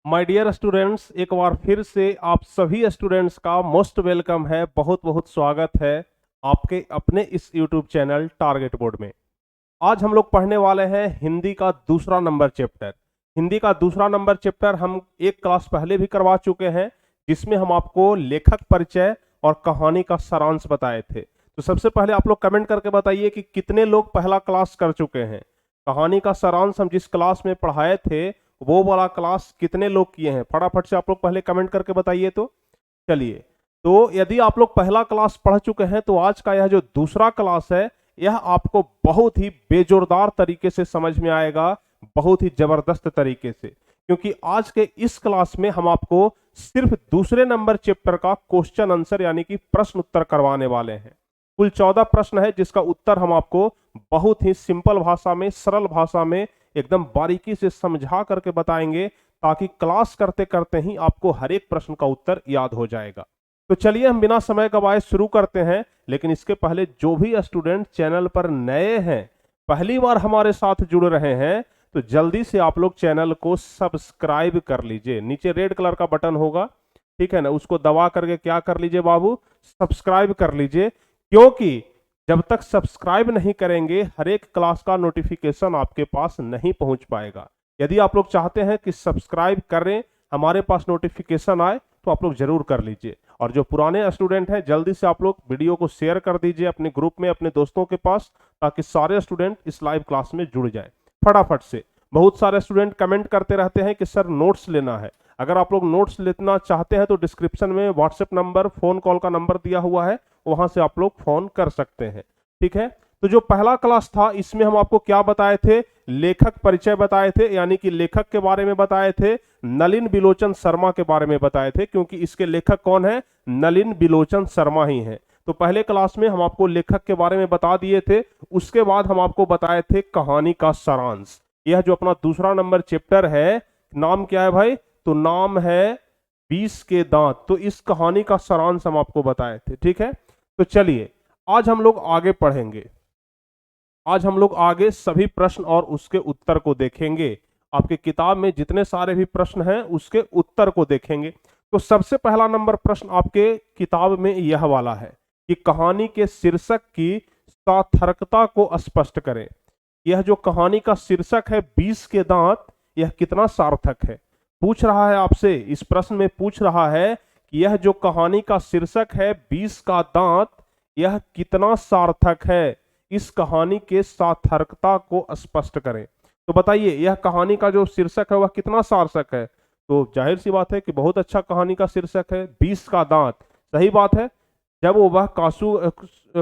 My dear students, एक बार फिर से आप सभी स्टूडेंट्स का मोस्ट वेलकम है। बहुत बहुत स्वागत है आपके अपने इस यूट्यूब चैनल टारगेट बोर्ड में। आज हम लोग पढ़ने वाले हैं हिंदी का दूसरा नंबर चैप्टर। हिंदी का दूसरा नंबर चैप्टर हम एक क्लास पहले भी करवा चुके हैं, जिसमें हम आपको लेखक परिचय और कहानी का सारांश बताए थे। तो सबसे पहले आप लोग कमेंट करके बताइए कि कितने लोग पहला क्लास कर चुके हैं। कहानी का सारांश हम जिस क्लास में पढ़ाए थे वो वाला क्लास कितने लोग किए हैं, फटाफट से आप लोग पहले कमेंट करके बताइए। तो चलिए, तो यदि आप लोग पहला क्लास पढ़ चुके हैं तो आज का यह जो दूसरा क्लास है यह आपको बहुत ही बेजोरदार तरीके से समझ में आएगा, बहुत ही जबरदस्त तरीके से, क्योंकि आज के इस क्लास में हम आपको सिर्फ दूसरे नंबर चैप्टर का क्वेश्चन आंसर यानी कि प्रश्न उत्तर करवाने वाले हैं। कुल 14 प्रश्न है जिसका उत्तर हम आपको बहुत ही सिंपल भाषा में, सरल भाषा में, एकदम बारीकी से समझा करके बताएंगे, ताकि क्लास करते करते ही आपको हर एक प्रश्न का उत्तर याद हो जाएगा। तो चलिए हम बिना समय गवाए शुरू करते हैं। लेकिन इसके पहले जो भी स्टूडेंट चैनल पर नए हैं, पहली बार हमारे साथ जुड़ रहे हैं, तो जल्दी से आप लोग चैनल को सब्सक्राइब कर लीजिए। नीचे रेड कलर का बटन होगा, ठीक है ना, उसको दबा करके क्या कर लीजिए बाबू, सब्सक्राइब कर लीजिए। क्योंकि जब तक सब्सक्राइब नहीं करेंगे हर एक क्लास का नोटिफिकेशन आपके पास नहीं पहुंच पाएगा। यदि आप लोग चाहते हैं कि सब्सक्राइब करें, हमारे पास नोटिफिकेशन आए, तो आप लोग जरूर कर लीजिए। और जो पुराने स्टूडेंट हैं जल्दी से आप लोग वीडियो को शेयर कर दीजिए अपने ग्रुप में, अपने दोस्तों के पास, ताकि सारे स्टूडेंट इस लाइव क्लास में जुड़ जाए फटाफट से। बहुत सारे स्टूडेंट कमेंट करते रहते हैं कि सर नोट्स लेना है। अगर आप लोग नोट्स लेना चाहते हैं तो डिस्क्रिप्शन में व्हाट्सएप नंबर, फोन कॉल का नंबर दिया हुआ है, वहां से आप लोग फोन कर सकते हैं, ठीक है। तो जो पहला क्लास था इसमें हम आपको क्या बताए थे, लेखक परिचय बताए थे, यानी कि लेखक के बारे में बताए थे, नलिन बिलोचन शर्मा के बारे में बताए थे, क्योंकि इसके लेखक कौन है, नलिन बिलोचन शर्मा ही है। तो पहले क्लास में हम आपको लेखक के बारे में बता दिए थे। उसके बाद हम आपको बताए थे कहानी का सारांश। यह जो अपना दूसरा नंबर चैप्टर है, नाम क्या है भाई, तो नाम है 20 के दांत। तो इस कहानी का सारांश हम आपको बताए थे, ठीक है। तो चलिए आज हम लोग आगे पढ़ेंगे। आज हम लोग आगे सभी प्रश्न और उसके उत्तर को देखेंगे। आपके किताब में जितने सारे भी प्रश्न हैं उसके उत्तर को देखेंगे। तो सबसे पहला नंबर प्रश्न आपके किताब में यह वाला है कि कहानी के शीर्षक की सार्थकता को स्पष्ट करें। यह जो कहानी का शीर्षक है 20 के दांत, यह कितना सार्थक है, पूछ रहा है आपसे। इस प्रश्न में पूछ रहा है कि यह जो कहानी का शीर्षक है 20 का दांत, यह कितना सार्थक है, इस कहानी के सार्थकता को स्पष्ट करें। तो बताइए यह कहानी का जो शीर्षक है वह कितना सार्थक है। तो जाहिर सी बात है कि बहुत अच्छा कहानी का शीर्षक है, 20 का दांत। सही बात है, जब वह कासू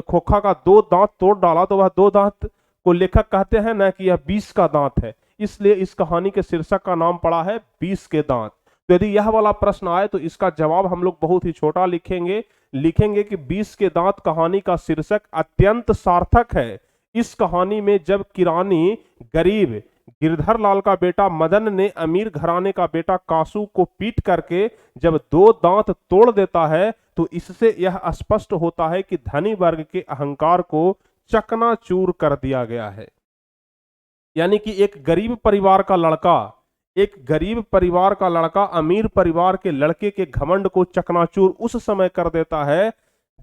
खोखा का 2 दांत तोड़ डाला तो वह 2 दांत को लेखक कहते हैं ना कि यह 20 का दांत है, इसलिए इस कहानी के शीर्षक का नाम पड़ा है 20 के दांत। तो यदि यह वाला प्रश्न आए तो इसका जवाब हम लोग बहुत ही छोटा लिखेंगे कि 20 के दांत कहानी का शीर्षक अत्यंत सार्थक है। इस कहानी में जब किरानी गरीब गिरधर लाल का बेटा मदन ने अमीर घराने का बेटा कासू को पीट करके जब 2 दांत तोड़ देता है, तो इससे यह स्पष्ट होता है कि धनी वर्ग के अहंकार को चकनाचूर कर दिया गया है। यानी कि एक गरीब परिवार का लड़का अमीर परिवार के लड़के के घमंड को चकनाचूर उस समय कर देता है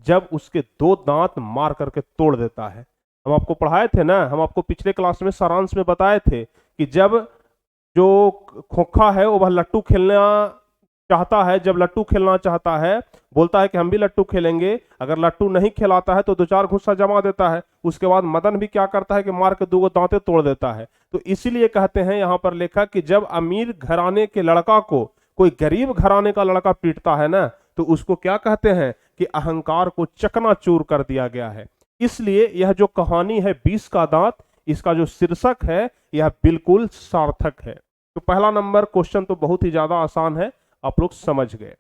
जब उसके 2 दांत मार करके तोड़ देता है। हम आपको पढ़ाए थे ना, हम आपको पिछले क्लास में सारांश में बताए थे कि जब जो खोखा है वह लट्टू खेलना चाहता है, जब लट्टू खेलना चाहता है, बोलता है कि हम भी लट्टू खेलेंगे, अगर लट्टू नहीं खिलाता है तो 2-4 घुस्सा जमा देता है। उसके बाद मदन भी क्या करता है कि मार के 2 दांतें तोड़ देता है। तो इसीलिए कहते हैं यहां पर लेखक कि जब अमीर घराने के लड़का को कोई गरीब घराने का लड़का पीटता है ना, तो उसको क्या कहते हैं कि अहंकार को चकनाचूर कर दिया गया है। इसलिए यह जो कहानी है 20 का दांत, इसका जो शीर्षक है यह बिल्कुल सार्थक है। तो पहला नंबर क्वेश्चन तो बहुत ही ज्यादा आसान है, आप लोग समझ गए।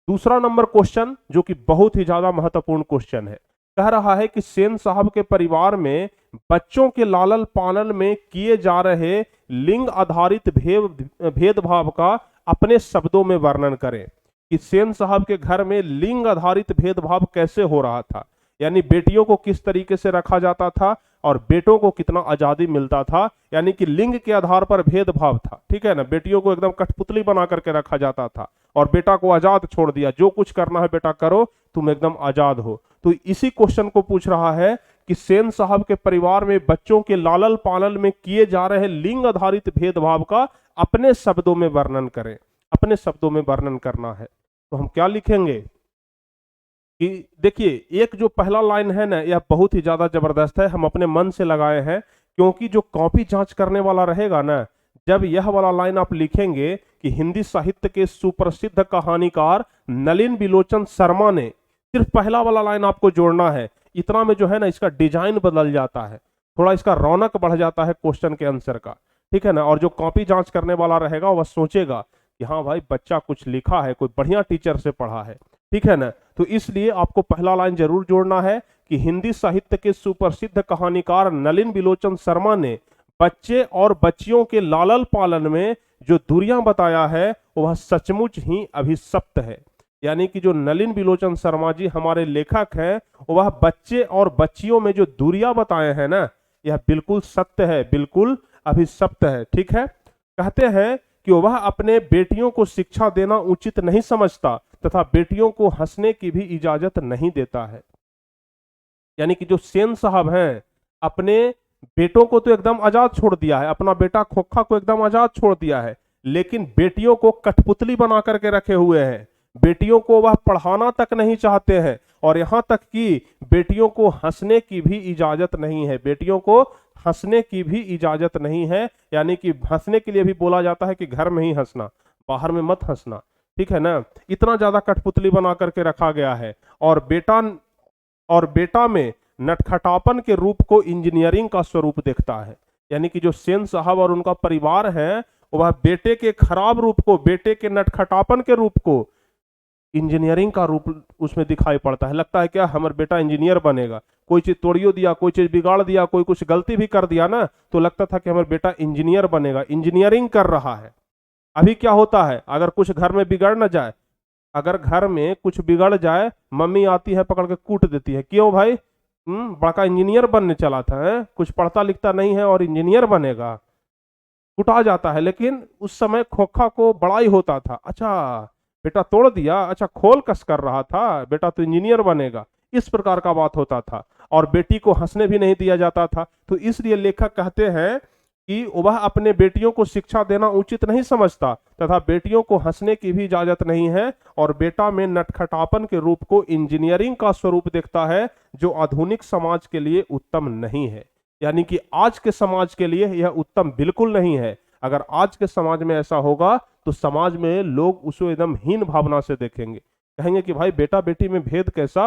दूसरा नंबर क्वेश्चन जो कि बहुत ही ज्यादा महत्वपूर्ण क्वेश्चन है, कह रहा है कि सेन साहब के परिवार में बच्चों के लालन पालन में किए जा रहे लिंग आधारित भेदभाव का अपने शब्दों में वर्णन करें। कि सेन साहब के घर में लिंग आधारित भेदभाव कैसे हो रहा था, यानी बेटियों को किस तरीके से रखा जाता था, और बेटों को कितना आजादी मिलता था, यानी कि लिंग के आधार पर भेदभाव था, ठीक है ना। बेटियों को एकदम कठपुतली बना करके रखा जाता था और बेटा को आजाद छोड़ दिया, जो कुछ करना है बेटा करो, तुम एकदम आजाद हो। तो इसी क्वेश्चन को पूछ रहा है कि सेन साहब के परिवार में बच्चों के लालन पालन में किए जा रहे लिंग आधारित भेदभाव का अपने शब्दों में वर्णन करें। अपने शब्दों में वर्णन करना है, तो हम क्या लिखेंगे कि देखिए, एक जो पहला लाइन है ना, यह बहुत ही ज्यादा जबरदस्त है, हम अपने मन से लगाए हैं, क्योंकि जो कॉपी जांच करने वाला रहेगा ना, जब यह वाला लाइन आप लिखेंगे कि हिंदी साहित्य के सुप्रसिद्ध कहानीकार नलिन बिलोचन शर्मा ने, सिर्फ पहला वाला लाइन आपको जोड़ना है, इतना में जो है ना इसका डिजाइन बदल जाता है, थोड़ा इसका रौनक बढ़ जाता है क्वेश्चन के आंसर का, ठीक है ना। और जो कॉपी जांच करने वाला रहेगा वह सोचेगा कि हाँ भाई बच्चा कुछ लिखा है, कोई बढ़िया टीचर से पढ़ा है, ठीक है ना। तो इसलिए आपको पहला लाइन जरूर जोड़ना है कि हिंदी साहित्य के सुप्रसिद्ध कहानीकार नलिन बिलोचन शर्मा ने बच्चे और बच्चियों के लालन पालन में जो दूरियां बताया है वह सचमुच ही अभिशप्त है। यानी कि जो नलिन बिलोचन शर्मा जी हमारे लेखक हैं, वह बच्चे और बच्चियों में जो दूरियां बताए हैं ना, यह बिल्कुल सत्य है, बिल्कुल अभिशप्त है, ठीक है। कहते हैं कि वह अपने बेटियों को शिक्षा देना उचित नहीं समझता तथा बेटियों को हंसने की भी इजाजत नहीं देता है। यानी कि जो सेन साहब हैं, अपने बेटों को तो एकदम आजाद छोड़ दिया है, अपना बेटा खोखा को एकदम आजाद छोड़ दिया है, लेकिन बेटियों को कठपुतली बना करके रखे हुए हैं, बेटियों को वह पढ़ाना तक नहीं चाहते हैं, और यहां तक कि बेटियों को हंसने की भी इजाजत नहीं है, बेटियों को हंसने की भी इजाजत नहीं है। यानी कि हंसने के लिए भी बोला जाता है कि घर में ही हंसना, बाहर में मत हंसना, ठीक है ना। इतना ज्यादा कठपुतली बना करके रखा गया है। और बेटा में नटखटापन के रूप को इंजीनियरिंग का स्वरूप देखता है। यानी कि जो सेन साहब और उनका परिवार है, वह बेटे के खराब रूप को, बेटे के नटखटापन के रूप को इंजीनियरिंग का रूप उसमें दिखाई पड़ता है। लगता है क्या हमारा बेटा इंजीनियर बनेगा, कोई चीज तोड़ियो दिया, कोई चीज बिगाड़ दिया, कोई कुछ गलती भी कर दिया ना, तो लगता था कि हमारा बेटा इंजीनियर बनेगा, इंजीनियरिंग कर रहा है। अभी क्या होता है, अगर कुछ घर में बिगड़ ना जाए, अगर घर में कुछ बिगड़ जाए, मम्मी आती है पकड़ के कूट देती है, क्यों भाई, बड़का इंजीनियर बनने चला था, है? कुछ पढ़ता लिखता नहीं है और इंजीनियर बनेगा, कुटा जाता है। लेकिन उस समय खोखा को बड़ा ही होता था, अच्छा बेटा तोड़ दिया, अच्छा खोल कस कर रहा था, बेटा तो इंजीनियर बनेगा, इस प्रकार का बात होता था। और बेटी को हंसने भी नहीं दिया जाता था। तो इसलिए लेखक कहते हैं कि वह अपने बेटियों को शिक्षा देना उचित नहीं समझता तथा बेटियों को हंसने की भी इजाजत नहीं है, और बेटा में नटखटापन के रूप को इंजीनियरिंग का स्वरूप देखता है, जो आधुनिक समाज के लिए उत्तम नहीं है। यानी कि आज के समाज के लिए यह उत्तम बिल्कुल नहीं है। अगर आज के समाज में ऐसा होगा तो समाज में लोग उसे एकदम हीन भावना से देखेंगे, कहेंगे कि भाई बेटा बेटी में भेद कैसा।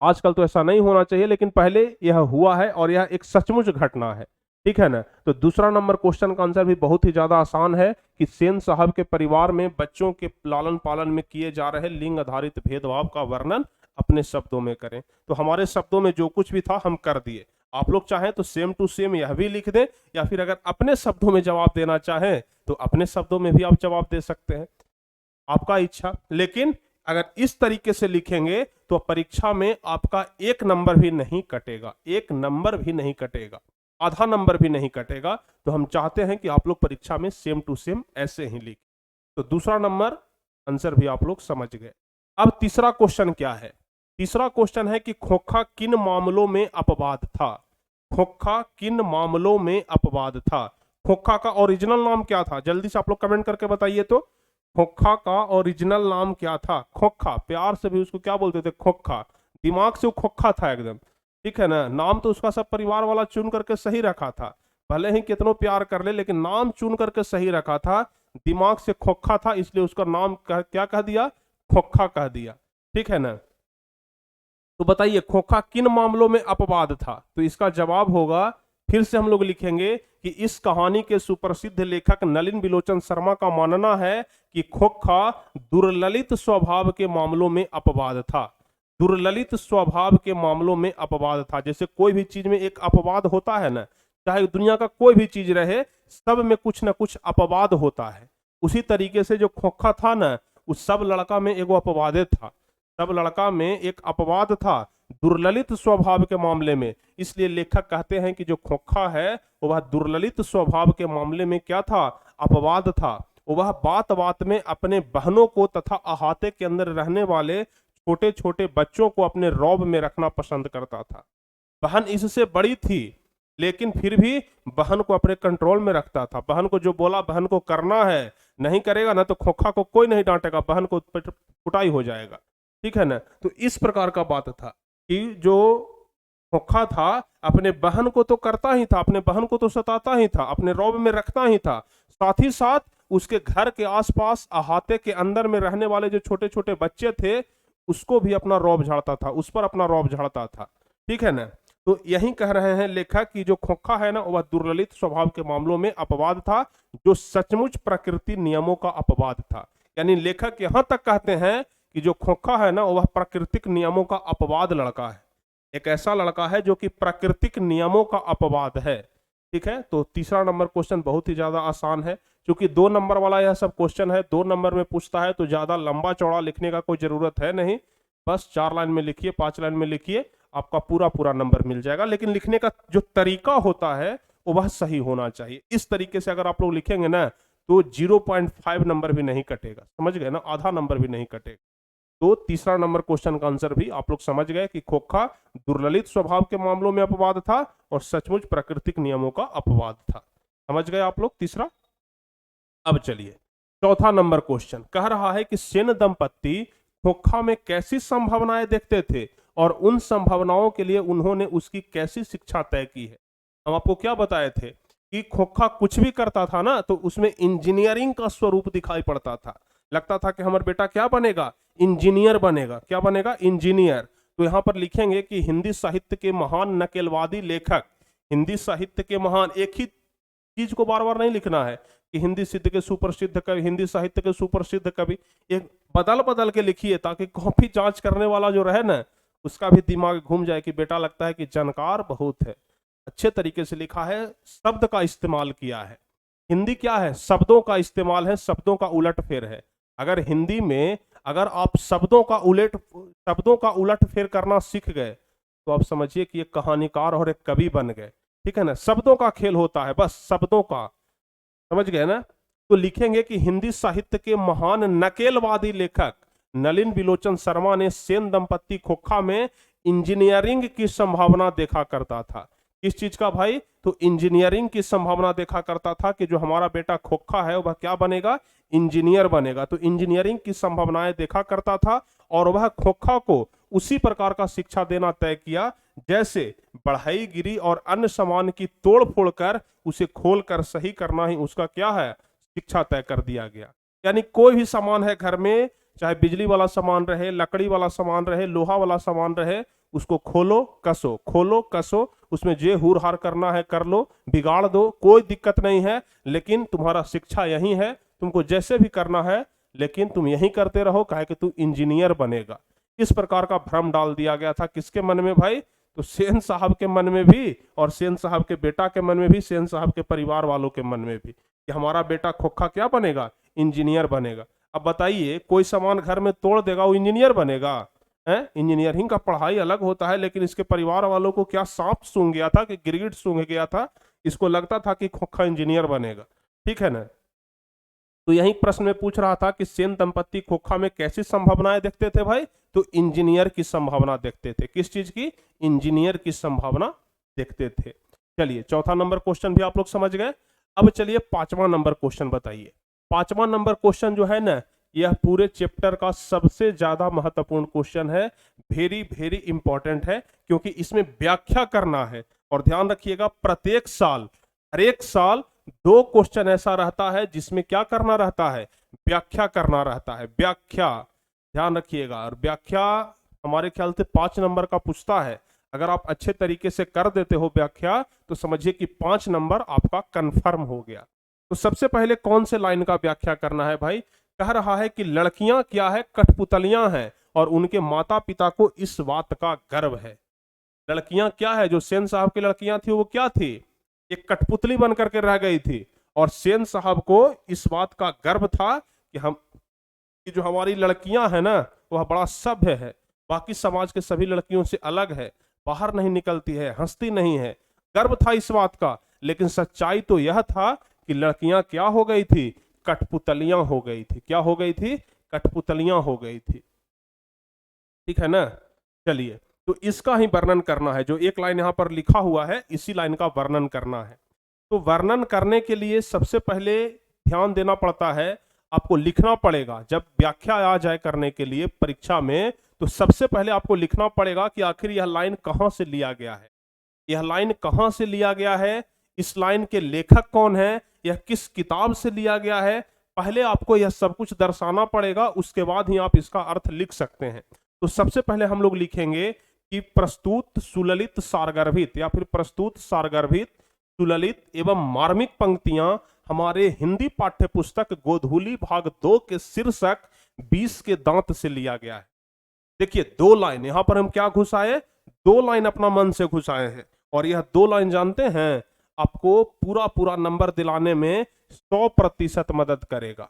आजकल तो ऐसा नहीं होना चाहिए, लेकिन पहले यह हुआ है और यह एक सचमुच घटना है, ठीक है ना। तो दूसरा नंबर क्वेश्चन का आंसर भी बहुत ही ज्यादा आसान है कि सेन साहब के परिवार में बच्चों के लालन पालन में किए जा रहे लिंग आधारित भेदभाव का वर्णन अपने शब्दों में करें। तो हमारे शब्दों में जो कुछ भी था हम कर दिए। आप लोग चाहें तो सेम टू सेम यह भी लिख दें, या फिर अगर अपने शब्दों में जवाब देना चाहें तो अपने शब्दों में भी आप जवाब दे सकते हैं, आपका इच्छा। लेकिन अगर इस तरीके से लिखेंगे तो परीक्षा में आपका एक नंबर भी नहीं कटेगा, एक नंबर भी नहीं कटेगा, आधा नंबर भी नहीं कटेगा। तो हम चाहते हैं कि आप लोग परीक्षा में सेम टू सेम ऐसे ही लिखें। तो दूसरा नंबर आंसर भी आप लोग समझ गए। अब तीसरा क्वेश्चन क्या है? तीसरा क्वेश्चन है कि खोखा किन मामलों में अपवाद था? खोखा किन मामलों में अपवाद था? खोखा का ओरिजिनल नाम क्या था? जल्दी से आप लोग कमेंट करके बताइए तो। खोखा का ओरिजिनल नाम क्या था? खोखा, प्यार से भी उसको क्या बोलते थे? खोखा। दिमाग से वो खोखा था एकदम, ठीक है ना। नाम तो उसका सब परिवार वाला चुन करके सही रखा था, भले ही कितनों प्यार कर ले, लेकिन नाम चुन करके सही रखा था। दिमाग से खोखा था, इसलिए उसका नाम क्या कह दिया? खोखा कह दिया, ठीक है ना। तो बताइए खोखा किन मामलों में अपवाद था? तो इसका जवाब होगा, फिर से हम लोग लिखेंगे कि इस कहानी के सुप्रसिद्ध लेखक नलिन बिलोचन शर्मा का मानना है कि खोखा दुर्ललित स्वभाव के मामलों में अपवाद था। दुर्ललित स्वभाव के मामलों में अपवाद था। जैसे कोई भी चीज में एक अपवाद होता है ना, चाहे दुनिया का कोई भी चीज रहे, सब में कुछ ना कुछ अपवाद होता है। उसी तरीके से जो खोखा था ना, उस सब लड़का में एगो अपवादे था, सब लड़का में एक अपवाद था। दुर्ललित स्वभाव के मामले में। इसलिए लेखक कहते हैं कि जो खोखा है वह दुर्ललित स्वभाव के मामले में क्या था, अपवाद था। वह बात बात में अपने बहनों को तथा अहाते के अंदर रहने वाले छोटे छोटे बच्चों को अपने रौब में रखना पसंद करता था। बहन इससे बड़ी थी लेकिन फिर भी बहन को अपने कंट्रोल में रखता था। बहन को जो बोला बहन को करना है, नहीं करेगा ना तो खोखा को कोई नहीं डांटेगा, बहन को कुटाई हो जाएगा, ठीक है ना। तो इस प्रकार का बात था कि जो खोखा था अपने बहन को तो करता ही था, अपने बहन को तो सताता ही था, अपने रौब में रखता ही था, साथ ही साथ उसके घर के आसपास अहाते के अंदर में रहने वाले जो छोटे छोटे बच्चे थे उसको भी अपना रौब झाड़ता था, उस पर अपना रौब झाड़ता था, ठीक है ना। तो यही कह रहे हैं लेखक कि जो खोखा है ना वह दुर्ललित स्वभाव के मामलों में अपवाद था, जो सचमुच प्रकृति नियमों का अपवाद था। यानी लेखक यहां तक कहते हैं कि जो खोखा है ना वह प्राकृतिक नियमों का अपवाद लड़का है, एक ऐसा लड़का है जो कि प्राकृतिक नियमों का अपवाद है, ठीक है। तो तीसरा नंबर क्वेश्चन बहुत ही ज्यादा आसान है, क्योंकि 2 नंबर वाला यह सब क्वेश्चन है, 2 नंबर में पूछता है तो ज्यादा लंबा चौड़ा लिखने का कोई जरूरत है नहीं, बस 4 लाइन में लिखिए, 5 लाइन में लिखिए, आपका पूरा पूरा नंबर मिल जाएगा। लेकिन लिखने का जो तरीका होता है वो वह सही होना चाहिए। इस तरीके से अगर आप लोग लिखेंगे ना तो 0.5 नंबर भी नहीं कटेगा, समझ गए ना, आधा नंबर भी नहीं कटेगा। तो तीसरा नंबर क्वेश्चन का आंसर भी आप लोग समझ गए कि खोखा दुर्ललित स्वभाव के मामलों में अपवाद था और सचमुच प्राकृतिक नियमों का अपवाद था। समझ गए आप लोग तीसरा। अब चलिए चौथा नंबर क्वेश्चन कह रहा है कि सेन दंपत्ति खोखा में कैसी संभावनाएं देखते थे और उन संभावनाओं के लिए उन्होंने उसकी कैसी शिक्षा तय की है। हम आपको क्या बताए थे कि खोखा कुछ भी करता था ना तो उसमें इंजीनियरिंग का स्वरूप दिखाई पड़ता था, लगता था कि हमारा बेटा क्या बनेगा, इंजीनियर बनेगा। क्या बनेगा, इंजीनियर। तो यहां पर लिखेंगे कि हिंदी साहित्य के महान नकेलवादी लेखक, हिंदी साहित्य के महान, एक ही चीज को बार बार नहीं लिखना है कि हिंदी साहित्य के सुप्रसिद्ध कवि, हिंदी साहित्य के सुप्रसिद्ध कवि, एक बदल बदल के लिखिए ताकि कॉपी जांच करने वाला जो रहे ना उसका भी दिमाग घूम जाए कि बेटा लगता है कि जानकार बहुत है। अच्छे तरीके से लिखा है, शब्द का इस्तेमाल किया है। हिंदी क्या है, शब्दों का इस्तेमाल है, शब्दों का उलट फेर है। अगर हिंदी में अगर आप शब्दों का उलट फेर करना सीख गए तो आप समझिए कि एक कहानीकार और एक कवि बन गए, ठीक है ना। शब्दों का खेल होता है, बस शब्दों का, समझ गए ना। तो लिखेंगे कि हिंदी साहित्य के महान नकेलवादी लेखक नलिन बिलोचन शर्मा ने सेन दंपत्ति खोखा में इंजीनियरिंग की संभावना देखा करता था। किस चीज का भाई, तो इंजीनियरिंग की संभावना देखा करता था कि जो हमारा बेटा खोखा है वह क्या बनेगा, इंजीनियर बनेगा। तो इंजीनियरिंग की संभावनाएं देखा करता था और वह खोखा को उसी प्रकार का शिक्षा देना तय किया जैसे बढ़ई गिरी और अन्य सामान की तोड़ फोड़ कर उसे खोल कर सही करना ही उसका क्या है, शिक्षा तय कर दिया गया। यानी कोई भी सामान है घर में, चाहे बिजली वाला सामान रहे, लकड़ी वाला सामान रहे, लोहा वाला सामान रहे, उसको खोलो कसो, खोलो कसो, उसमें जे हुर हार करना है कर लो, बिगाड़ दो, कोई दिक्कत नहीं है। लेकिन तुम्हारा शिक्षा यही है, तुमको जैसे भी करना है लेकिन तुम यही करते रहो, काहे कि तू इंजीनियर बनेगा। इस प्रकार का भ्रम डाल दिया गया था किसके मन में भाई, तो सेन साहब के मन में भी और सेन साहब के बेटा के मन में भी, सेन साहब के परिवार वालों के मन में भी, कि हमारा बेटा खोखा क्या बनेगा, इंजीनियर बनेगा। अब बताइए कोई सामान घर में तोड़ देगा वो इंजीनियर बनेगा है? इंजीनियरिंग का पढ़ाई अलग होता है, लेकिन इसके परिवार वालों को क्या सांप सूंघ गया था कि गिरगिट सूंघ गया था, इसको लगता था कि खोखा इंजीनियर बनेगा, ठीक है ना। तो यही प्रश्न में पूछ रहा था कि सेन दंपत्ति खोखा में कैसी संभावनाएं देखते थे भाई, तो इंजीनियर की संभावना देखते थे। किस चीज की, इंजीनियर की संभावना देखते थे। चलिए चौथा नंबर क्वेश्चन भी आप लोग समझ गए। अब चलिए 5वां नंबर क्वेश्चन बताइए। 5वां नंबर क्वेश्चन जो है ना यह पूरे चैप्टर का सबसे ज्यादा महत्वपूर्ण क्वेश्चन है, वेरी वेरी इंपॉर्टेंट है, क्योंकि इसमें व्याख्या करना है। और ध्यान रखिएगा प्रत्येक साल, हर एक साल 2 क्वेश्चन ऐसा रहता है जिसमें क्या करना रहता है, व्याख्या करना रहता है, व्याख्या, ध्यान रखिएगा। और व्याख्या हमारे ख्याल से 5 नंबर का पूछता है। अगर आप अच्छे तरीके से कर देते हो व्याख्या तो समझिए कि 5 नंबर आपका कंफर्म हो गया। तो सबसे पहले कौन से लाइन का व्याख्या करना है भाई, कह रहा है कि लड़कियां क्या है, कठपुतलियां हैं और उनके माता पिता को इस बात का गर्व है। लड़कियां क्या है, जो सेन साहब की लड़कियां थी वो क्या थी, एक कठपुतली बन करके रह गई थी, और सेन साहब को इस बात का गर्व था कि जो हमारी लड़कियां हैं ना वह बड़ा सभ्य है, बाकी समाज के सभी लड़कियों से अलग है, बाहर नहीं निकलती है, हंसती नहीं है। गर्व था इस बात का, लेकिन सच्चाई तो यह था कि लड़कियां क्या हो गई थी, कठपुतलियां हो गई थी। क्या हो गई थी? कठपुतलियां हो गई थी। ठीक है ना? चलिए, तो इसका ही वर्णन करना है। जो एक लाइन यहां पर लिखा हुआ है, इसी लाइन का वर्णन करना है। तो वर्णन करने के लिए सबसे पहले ध्यान देना पड़ता है, आपको लिखना पड़ेगा। जब व्याख्या आ जाए करने के लिए परीक्षा में, तो सबसे पहले आपको लिखना पड़ेगा कि आखिर यह लाइन कहां से लिया गया है, यह लाइन कहां से लिया गया है, इस लाइन के लेखक कौन है, यह किस किताब से लिया गया है। पहले आपको यह सब कुछ दर्शाना पड़ेगा, उसके बाद ही आप इसका अर्थ लिख सकते हैं। तो सबसे पहले हम लोग लिखेंगे कि प्रस्तुत सुललित सारगर्भित या फिर प्रस्तुत सारगर्भित सुललित एवं मार्मिक पंक्तियां हमारे हिंदी पाठ्य पुस्तक गोधूली भाग 2 के शीर्षक 20 के दांत से लिया गया है। देखिए, 2 लाइन यहां पर हम क्या घुसाए, 2 लाइन अपना मन से घुसाए हैं, और यह 2 लाइन जानते हैं आपको पूरा पूरा नंबर दिलाने में 100% मदद करेगा,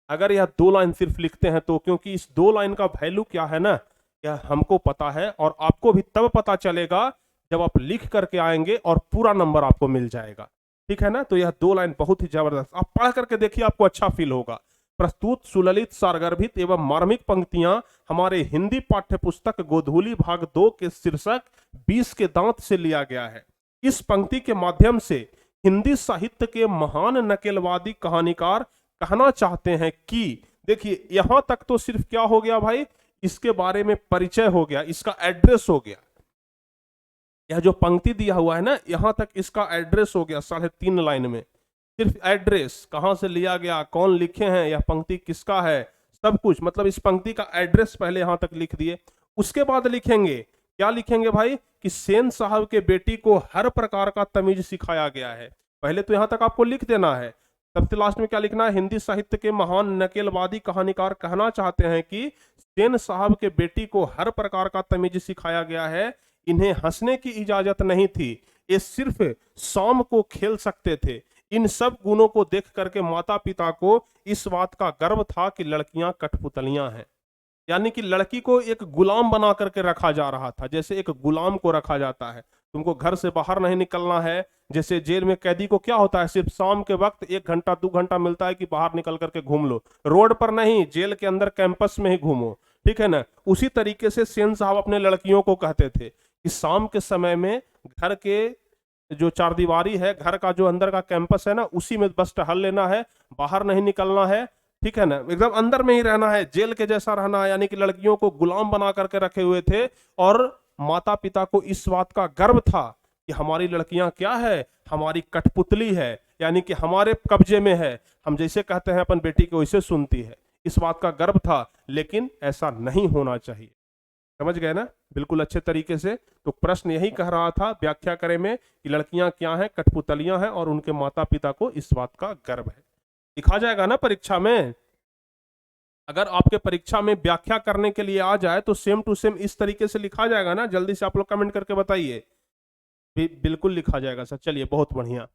अगर यह 2 लाइन सिर्फ लिखते हैं तो। क्योंकि इस 2 लाइन का वैल्यू क्या है ना, यह हमको पता है, और आपको भी तब पता चलेगा जब आप लिख करके आएंगे और पूरा नंबर आपको मिल जाएगा। ठीक है ना? तो यह 2 लाइन बहुत ही जबरदस्त, आप पढ़ करके देखिए, आपको अच्छा फील होगा। प्रस्तुत सुललित सारगर्भित एवं मार्मिक पंक्तियां हमारे हिंदी पाठ्य पुस्तक गोधूली भाग 2 के शीर्षक 20 के दांत से लिया गया है। इस पंक्ति के माध्यम से हिंदी साहित्य के महान नकेलवादी कहानीकार कहना चाहते हैं कि, देखिए यहां तक तो सिर्फ क्या हो गया भाई, इसके बारे में परिचय हो गया, इसका एड्रेस हो गया। यह जो पंक्ति दिया हुआ है ना, यहां तक इसका एड्रेस हो गया 3.5 लाइन में। सिर्फ एड्रेस, कहां से लिया गया, कौन लिखे हैं, यह पंक्ति किसका है, सब कुछ, मतलब इस पंक्ति का एड्रेस पहले यहां तक लिख दिए। उसके बाद लिखेंगे, क्या लिखेंगे भाई, कि सेन साहब के बेटी को हर प्रकार का तमीज सिखाया गया है। पहले तो यहां तक आपको लिख देना है, सबसे लास्ट में क्या लिखना है, हिंदी साहित्य के महान नकेलवादी कहानीकार कहना चाहते हैं कि सेन साहब के बेटी को हर प्रकार का तमीज सिखाया गया है। इन्हें हंसने की इजाजत नहीं थी, ये सिर्फ शाम को खेल सकते थे। इन सब गुणों को देख करके माता पिता को इस बात का गर्व था कि लड़कियां कठपुतलियां हैं। यानी कि लड़की को एक गुलाम बना करके रखा जा रहा था, जैसे एक गुलाम को रखा जाता है। तुमको घर से बाहर नहीं निकलना है, जैसे जेल में कैदी को क्या होता है, सिर्फ शाम के वक्त 1 घंटा 2 घंटा मिलता है कि बाहर निकल करके घूम लो, रोड पर नहीं, जेल के अंदर कैंपस में ही घूमो। ठीक है ना? उसी तरीके से सेन साहब अपने लड़कियों को कहते थे कि शाम के समय में घर के जो 4 दीवारी है, घर का जो अंदर का कैंपस है ना, उसी में बस टहल लेना है, बाहर नहीं निकलना है। ठीक है ना? एकदम अंदर में ही रहना है, जेल के जैसा रहना है। यानी कि लड़कियों को गुलाम बना करके रखे हुए थे, और माता पिता को इस बात का गर्व था कि हमारी लड़कियां क्या है, हमारी कठपुतली है, यानी कि हमारे कब्जे में है, हम जैसे कहते हैं अपन बेटी को वैसे सुनती है। इस बात का गर्व था, लेकिन ऐसा नहीं होना चाहिए। समझ गए ना बिल्कुल अच्छे तरीके से? तो प्रश्न यही कह रहा था व्याख्या करे में कि लड़कियां क्या हैं, कठपुतलियां हैं, और उनके माता पिता को इस बात का गर्व है। लिखा जाएगा ना परीक्षा में? अगर आपके परीक्षा में व्याख्या करने के लिए आ जाए तो सेम टू सेम इस तरीके से लिखा जाएगा ना? जल्दी से आप लोग कमेंट करके बताइए। बिल्कुल लिखा जाएगा सर। चलिए, बहुत बढ़िया।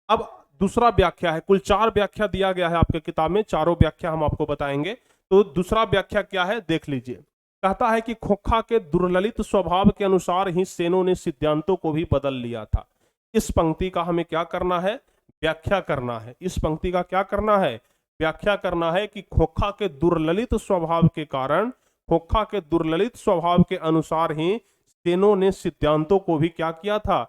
अब दूसरा व्याख्या है, कुल 4 व्याख्या दिया गया है आपके किताब में, चारों व्याख्या हम आपको बताएंगे। तो दूसरा व्याख्या क्या है, देख लीजिए। कहता है कि खोखा के दुर्ललित स्वभाव के अनुसार ही सेनों ने सिद्धांतों को भी बदल लिया था। इस पंक्ति का हमें क्या करना है, व्याख्या करना है। इस पंक्ति का क्या करना है, व्याख्या करना है कि खोखा के दुर्ललित स्वभाव के कारण, खोखा के दुर्ललित स्वभाव के अनुसार ही सेनों ने सिद्धांतों को भी क्या किया था,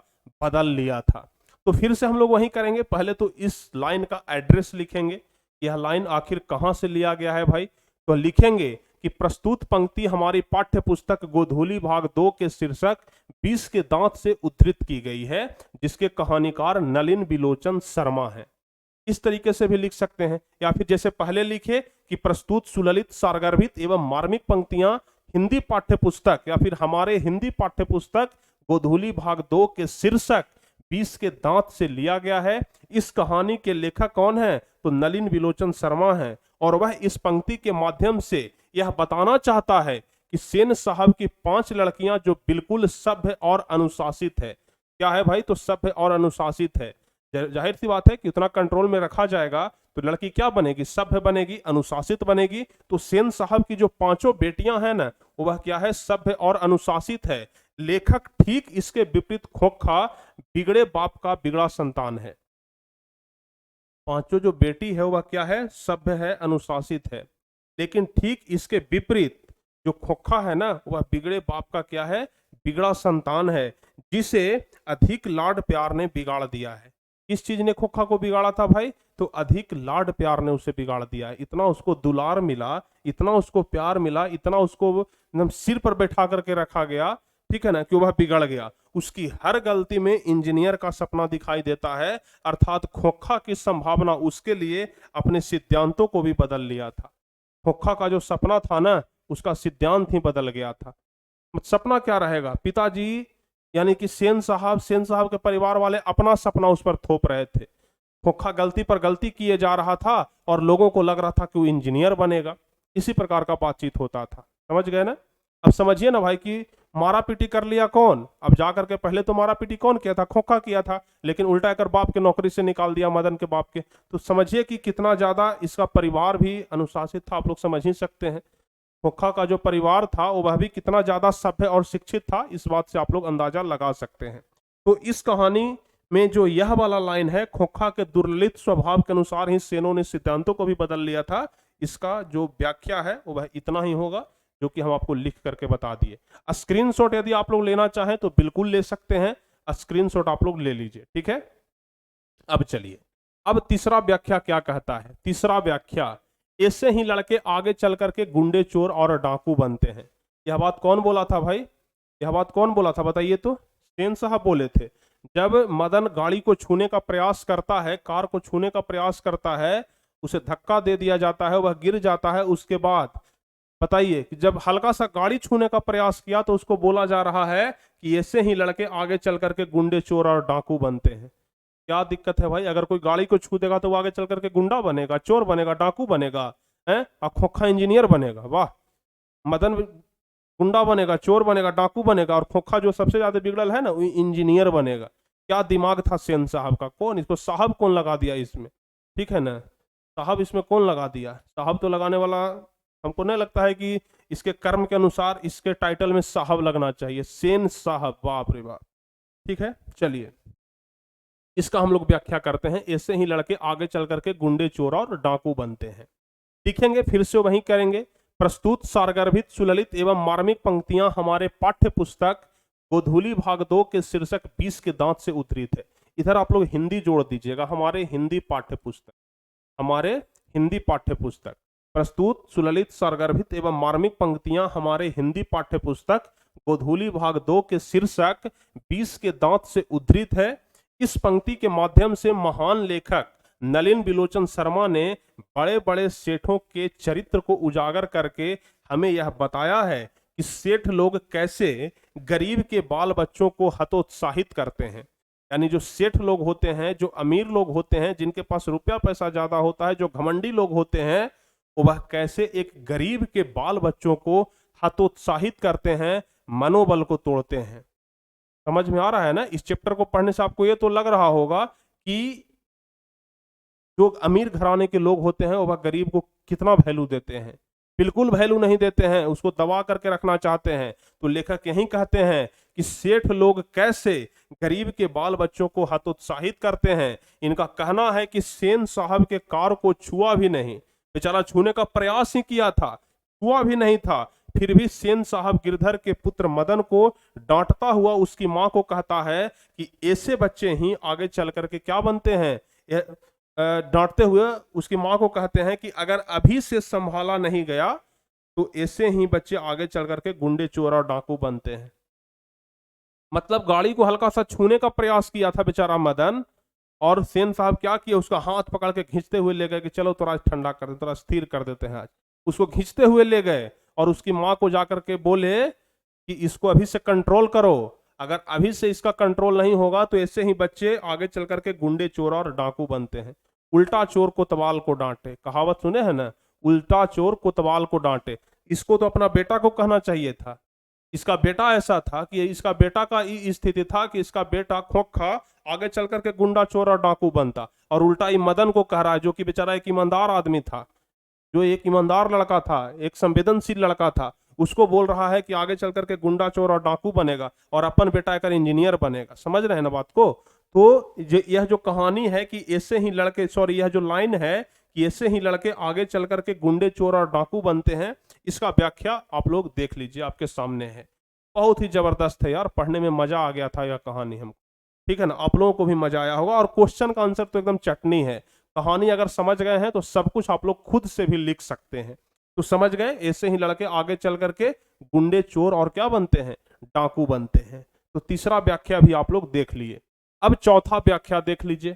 बदल लिया था। तो फिर से हम लोग वही करेंगे, पहले तो इस लाइन का एड्रेस लिखेंगे, यह लाइन आखिर कहां से लिया गया है भाई। तो लिखेंगे कि प्रस्तुत पंक्ति हमारी पाठ्य पुस्तक गोधूली भाग 2 के शीर्षक 20 के दांत से उद्धृत की गई है, जिसके कहानीकार नलिन बिलोचन शर्मा है। इस तरीके से भी लिख सकते हैं, या फिर जैसे पहले लिखे कि प्रस्तुत सुललित सारगर्भित एवं मार्मिक पंक्तियां हिंदी पाठ्य पुस्तक, या फिर हमारे हिंदी पाठ्य पुस्तक गोधूली भाग 2 के शीर्षक 20 के दांत से लिया गया है। इस कहानी के लेखक कौन है, तो नलिन बिलोचन शर्मा है, और वह इस पंक्ति के माध्यम से यह बताना चाहता है कि सेन साहब की 5 लड़कियां जो बिल्कुल सभ्य और अनुशासित है। क्या है भाई, तो सभ्य और अनुशासित है। जाहिर सी बात है कि उतना कंट्रोल में रखा जाएगा तो लड़की क्या बनेगी, सभ्य बनेगी, अनुशासित बनेगी। तो सेन साहब की जो पांचों बेटियां हैं ना, वह क्या है, सभ्य और अनुशासित है। लेखक ठीक इसके विपरीत खोखा, बिगड़े बाप का बिगड़ा संतान है। पांचों जो बेटी है वह क्या है, सभ्य है, अनुशासित है। लेकिन ठीक इसके विपरीत जो खोखा है ना, वह बिगड़े बाप का क्या है, बिगड़ा संतान है, जिसे अधिक लाड प्यार ने बिगाड़ दिया है। किस चीज ने खोखा को बिगाड़ा था भाई, तो अधिक लाड प्यार ने उसे बिगाड़ दिया है। इतना उसको दुलार मिला, इतना उसको प्यार मिला, इतना उसको एकदम सिर पर बैठा करके रखा गया, ठीक है ना, कि वह बिगड़ गया। उसकी हर गलती में इंजीनियर का सपना दिखाई देता है। अर्थात खोखा की संभावना उसके लिए अपने सिद्धांतों को भी बदल लिया था। खोखा का जो सपना था ना, उसका सिद्धांत ही बदल गया था। सपना क्या रहेगा, पिताजी यानी कि सेन साहब के परिवार वाले अपना सपना उस पर थोप रहे थे। खोखा गलती पर गलती किए जा रहा था और लोगों को लग रहा था कि वो इंजीनियर बनेगा। इसी प्रकार का बातचीत होता था, समझ गए ना। अब समझिए ना भाई कि मारा पीटी कर लिया कौन, अब जाकर के पहले तो मारा पीटी कौन किया था, खोखा किया था, लेकिन उल्टा कर बाप के नौकरी से निकाल दिया, मदन के बाप के। तो समझिए कि कितना ज्यादा इसका परिवार भी अनुशासित था, आप लोग समझ ही सकते हैं। खोखा का जो परिवार था वह भी कितना ज्यादा सभ्य और शिक्षित था, इस बात से आप लोग अंदाजा लगा सकते हैं। तो इस कहानी में जो यह वाला लाइन है, खोखा के दुर्ललित स्वभाव के अनुसार ही सेनों ने सिद्धांतों को भी बदल लिया था, इसका जो व्याख्या है वह इतना ही होगा जो कि हम आपको लिख करके बता दिए। स्क्रीनशॉट यदि आप लोग लेना चाहें तो बिल्कुल ले सकते हैं, स्क्रीनशॉट आप लोग ले लीजिए, ठीक है। अब चलिए, अब तीसरा व्याख्या क्या कहता है। तीसरा व्याख्या, ऐसे ही लड़के आगे चल करके गुंडे, चोर और डाकू बनते हैं। यह बात कौन बोला था भाई, यह बात कौन बोला था बताइए तो, सेन साहब बोले थे। जब मदन गाड़ी को छूने का प्रयास करता है, कार को छूने का प्रयास करता है, उसे धक्का दे दिया जाता है, वह गिर जाता है। उसके बाद बताइए कि जब हल्का सा गाड़ी छूने का प्रयास किया तो उसको बोला जा रहा है कि ऐसे ही लड़के आगे चल करके गुंडे, चोर और डाकू बनते हैं। क्या दिक्कत है भाई, अगर कोई गाड़ी को छू देगा तो वो आगे चल करके गुंडा बनेगा, चोर बनेगा, डाकू बनेगा, है, और खोखा इंजीनियर बनेगा। वाह, मदन गुंडा बनेगा, चोर बनेगा, डाकू बनेगा, और खोखा जो सबसे ज्यादा बिगड़ल है ना, वो इंजीनियर बनेगा। क्या दिमाग था सेन साहब का, कौन इसको साहब कौन लगा दिया इसमें, ठीक है ना, साहब इसमें कौन लगा दिया, साहब तो लगाने वाला हमको नहीं लगता है कि इसके कर्म के अनुसार इसके टाइटल में साहब लगना चाहिए, सेन साहब, बाप रे बाप। ठीक है, चलिए इसका हम लोग व्याख्या करते हैं। ऐसे ही लड़के आगे चल करके गुंडे, चोर और डाकू बनते हैं। लिखेंगे फिर से वहीं करेंगे। प्रस्तुत सारगर्भित, सुललित एवं मार्मिक पंक्तियां हमारे पाठ्य पुस्तक गोधूली भाग 2 के शीर्षक 20 के दांत से उद्धृत है। इधर आप लोग हिंदी जोड़ दीजिएगा, हमारे हिंदी पाठ्य पुस्तक, हमारे हिंदी पाठ्य पुस्तक। प्रस्तुत सुललित, सारगर्भित एवं मार्मिक पंक्तियां हमारे हिंदी पाठ्य पुस्तक गोधूली भाग 2 के शीर्षक 20 के दांत से उद्धृत है। इस पंक्ति के माध्यम से महान लेखक नलिन बिलोचन शर्मा ने बड़े बड़े सेठों के चरित्र को उजागर करके हमें यह बताया है कि सेठ लोग कैसे गरीब के बाल बच्चों को हतोत्साहित करते हैं। यानी जो सेठ लोग होते हैं, जो अमीर लोग होते हैं, जिनके पास रुपया पैसा ज्यादा होता है, जो घमंडी लोग होते हैं, वह कैसे एक गरीब के बाल बच्चों को हतोत्साहित करते हैं, मनोबल को तोड़ते हैं। समझ में आ रहा है ना। इस चैप्टर को पढ़ने से आपको ये तो लग रहा होगा कि जो अमीर घराने के लोग होते हैं वह गरीब को कितना वैल्यू देते हैं। बिल्कुल वैल्यू नहीं देते हैं, उसको दबा करके रखना चाहते हैं। तो लेखक यही कहते हैं कि सेठ लोग कैसे गरीब के बाल बच्चों को हतोत्साहित करते हैं। इनका कहना है कि सेन साहब के कार को छुआ भी नहीं, बेचारा छूने का प्रयास ही किया था, छुआ भी नहीं था, फिर भी सेन साहब गिरधर के पुत्र मदन को डांटता हुआ उसकी मां को कहता है कि ऐसे बच्चे ही आगे चल करके क्या बनते हैं। डांटते हुए उसकी मां को कहते हैं कि अगर अभी से संभाला नहीं गया तो ऐसे ही बच्चे आगे चल करके गुंडे, चोर और डाकू बनते हैं। मतलब गाड़ी को हल्का सा छूने का प्रयास किया था बेचारा मदन, और सेन साहब क्या किए, उसका हाथ पकड़ के खींचते हुए ले गए कि चलो थोड़ा ठंडा कर देते, थोड़ा स्थिर कर देते हैं आज। उसको खींचते हुए ले गए और उसकी मां को जाकर के बोले कि इसको अभी से कंट्रोल करो, अगर अभी से इसका कंट्रोल नहीं होगा तो ऐसे ही बच्चे आगे चल करके गुंडे, चोर और डाकू बनते हैं। उल्टा चोर कोतवाल को डांटे, कहावत सुने हैं ना, उल्टा चोर कोतवाल को डांटे। इसको तो अपना बेटा को कहना चाहिए था, इसका बेटा ऐसा था कि इसका बेटा का स्थिति था कि इसका बेटा खोखा आगे चल करके गुंडा चोर और डाकू बनता, और उल्टा ही मदन को कह रहा है, जो कि बेचारा एक ईमानदार आदमी था, जो एक ईमानदार लड़का था, एक संवेदनशील लड़का था, उसको बोल रहा है कि आगे चल करके गुंडा चोर और डाकू बनेगा और अपन बेटा एक इंजीनियर बनेगा। समझ रहे हैं ना बात को? तो यह जो कहानी है कि ऐसे ही लड़के, सॉरी, यह जो लाइन है कि ऐसे ही लड़के आगे चल करके गुंडे चोर और डाकू बनते हैं, इसका व्याख्या आप लोग देख लीजिए, आपके सामने है। बहुत ही जबरदस्त है यार, पढ़ने में मजा आ गया था यह कहानी हमको, ठीक है ना? आप लोगों को भी मजा आया होगा, और क्वेश्चन का आंसर तो एकदम चटनी है। कहानी अगर समझ गए हैं तो सब कुछ आप लोग खुद से भी लिख सकते हैं। तो समझ गए, ऐसे ही लड़के आगे चल करके गुंडे चोर और क्या बनते हैं, डाकू बनते हैं। तो तीसरा व्याख्या भी आप लोग देख लिए। अब चौथा व्याख्या देख लीजिए।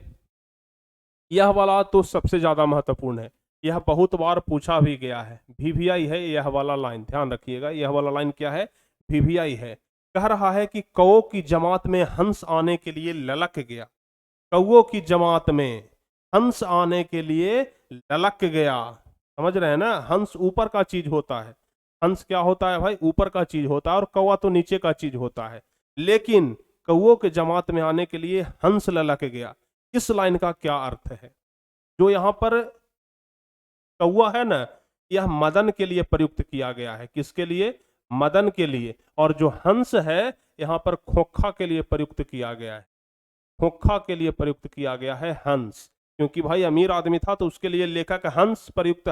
यह वाला तो सबसे ज्यादा महत्वपूर्ण है, यह बहुत बार पूछा भी गया है, वीवीआई है यह वाला लाइन, ध्यान रखिएगा। यह वाला लाइन क्या है, वीवीआई है। कह रहा है कि कौओं की जमात में हंस आने के लिए ललक गया, कौओं की जमात में हंस आने के लिए ललक गया। समझ रहे हैं ना? हंस ऊपर का चीज होता है, हंस क्या होता है भाई, ऊपर का चीज होता है, और कौवा तो नीचे का चीज होता है। लेकिन कौओं के जमात में आने के लिए हंस ललक गया, इस लाइन का क्या अर्थ है? जो यहां पर कौवा है ना, यह मदन के लिए प्रयुक्त किया गया है। किसके लिए? मदन के लिए। और जो हंस है यहां पर खोखा के लिए प्रयुक्त किया गया है, खोखा के लिए प्रयुक्त किया गया है हंस। क्योंकि भाई अमीर आदमी था तो उसके लिए लेखक हंस प्रयुक्त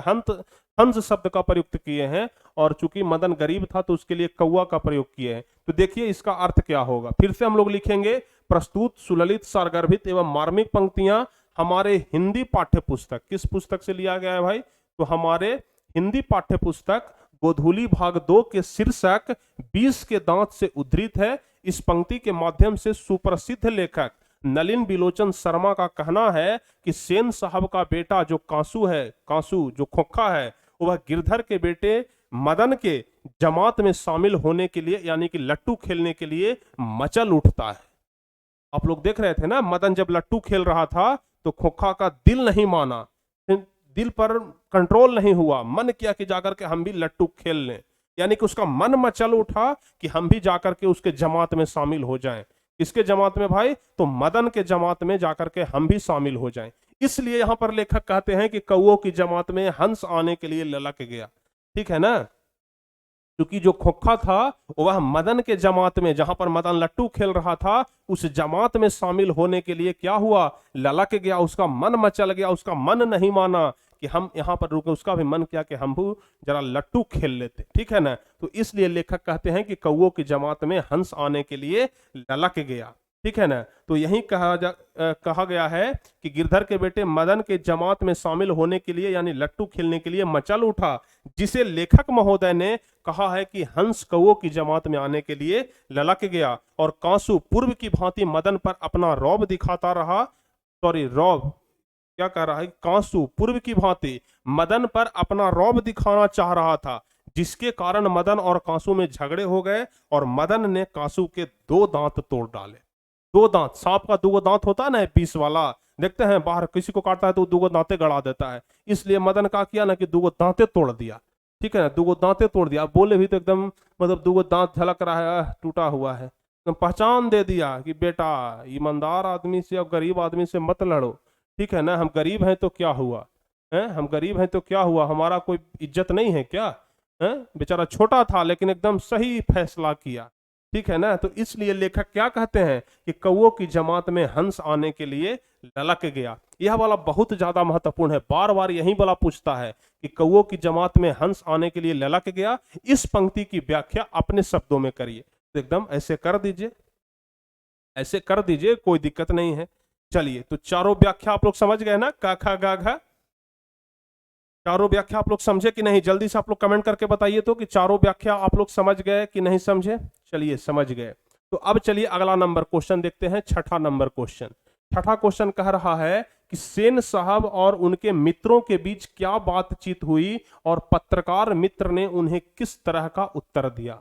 हंस शब्द का प्रयुक्त किए हैं, और चूंकि मदन गरीब था तो उसके लिए कौवा का प्रयोग किए हैं। तो देखिए इसका अर्थ क्या होगा, फिर से हम लोग लिखेंगे। प्रस्तुत सुललित सारगर्भित एवं मार्मिक पंक्तियां हमारे हिंदी पाठ्य पुस्तक, किस पुस्तक से लिया गया है भाई? तो हमारे हिंदी पाठ्य पुस्तक गोधूली भाग 2 के शीर्षक 20 के दांत से उद्धृत है। इस पंक्ति के माध्यम से सुप्रसिद्ध लेखक नलिन बिलोचन शर्मा का कहना है कि सेन साहब का बेटा जो कांसू है, कांसू जो खोखा है, वह गिरधर के बेटे मदन के जमात में शामिल होने के लिए, यानी कि लट्टू खेलने के लिए मचल उठता है। आप लोग देख रहे थे ना, मदन जब लट्टू खेल रहा था तो खोखा का दिल नहीं माना, दिल पर कंट्रोल नहीं हुआ, मन किया कि जाकर के हम भी लट्टू खेल लें। यानी कि उसका मन मचल उठा कि हम भी जाकर के उसके जमात में शामिल हो जाएं। किसके जमात में भाई? तो मदन के जमात में जाकर के हम भी शामिल हो जाएं। इसलिए यहां पर लेखक कहते हैं कि कौओं की जमात में हंस आने के लिए ललक गया, ठीक है ना? क्योंकि जो खोखा था वह मदन के जमात में, जहां पर मदन लट्टू खेल रहा था, उस जमात में शामिल होने के लिए क्या हुआ, ललक गया, उसका मन मचल गया, उसका मन नहीं माना कि हम यहां पर रुके, उसका भी मन किया कि हम भी जरा लट्टू खेल लेते, ठीक है ना? तो इसलिए लेखक कहते हैं कि कौओं की जमात में हंस आने के लिए ललक गया, ठीक है ना? तो यही कहा गया है कि गिरधर के बेटे मदन के जमात में शामिल होने के लिए, यानी लट्टू खेलने के लिए मचल उठा, जिसे लेखक महोदय ने कहा है कि हंस कौओं की जमात में आने के लिए ललक गया, और कांसू पूर्व की भांति मदन पर अपना रौब दिखाता रहा। सॉरी, रौब क्या कह रहा है? कांसू पूर्व की भांति मदन पर अपना रौब दिखाना चाह रहा था, जिसके कारण मदन और कांसू में झगड़े हो गए, और मदन ने कांसू के 2 दांत तोड़ डाले। 2 दांत, सांप का 2 दांत होता है ना, 20 वाला, देखते हैं बाहर किसी को काटता है तो 2 दांते गड़ा देता है। इसलिए मदन का किया ना कि 2 दांते तोड़ दिया, ठीक है ना? 2 दांते तोड़ दिया। बोले भी तो एकदम मतलब 2 दांत झलक रहा है, टूटा हुआ है, एकदम पहचान दे दिया कि बेटा ईमानदार आदमी से और गरीब आदमी से मत लड़ो, ठीक है ना? हम गरीब हैं तो क्या हुआ है, हम गरीब हैं तो क्या हुआ, हमारा कोई इज्जत नहीं है क्या है? बेचारा छोटा था लेकिन एकदम सही फैसला किया, ठीक है ना? तो इसलिए लेखक क्या कहते हैं कि कौओं की जमात में हंस आने के लिए ललक गया। यह वाला बहुत ज्यादा महत्वपूर्ण है, बार बार यही वाला पूछता है कि कौओं की जमात में हंस आने के लिए ललक गया। इस पंक्ति की व्याख्या अपने शब्दों में करिए। तो एकदम ऐसे कर दीजिए, ऐसे कर दीजिए, कोई दिक्कत नहीं है। चलिए, तो चारों व्याख्या आप लोग समझ गए ना, का खा गा घा, चारों व्याख्या आप लोग समझे कि नहीं? जल्दी से आप लोग कमेंट करके बताइए तो कि चारों व्याख्या आप लोग समझ गए कि नहीं समझे। चलिए समझ गए। तो अब चलिए अगला नंबर क्वेश्चन देखते हैं, छठा नंबर क्वेश्चन। छठा क्वेश्चन कह रहा है कि सेन साहब और उनके मित्रों के बीच क्या बातचीत हुई और पत्रकार मित्र ने उन्हें किस तरह का उत्तर दिया।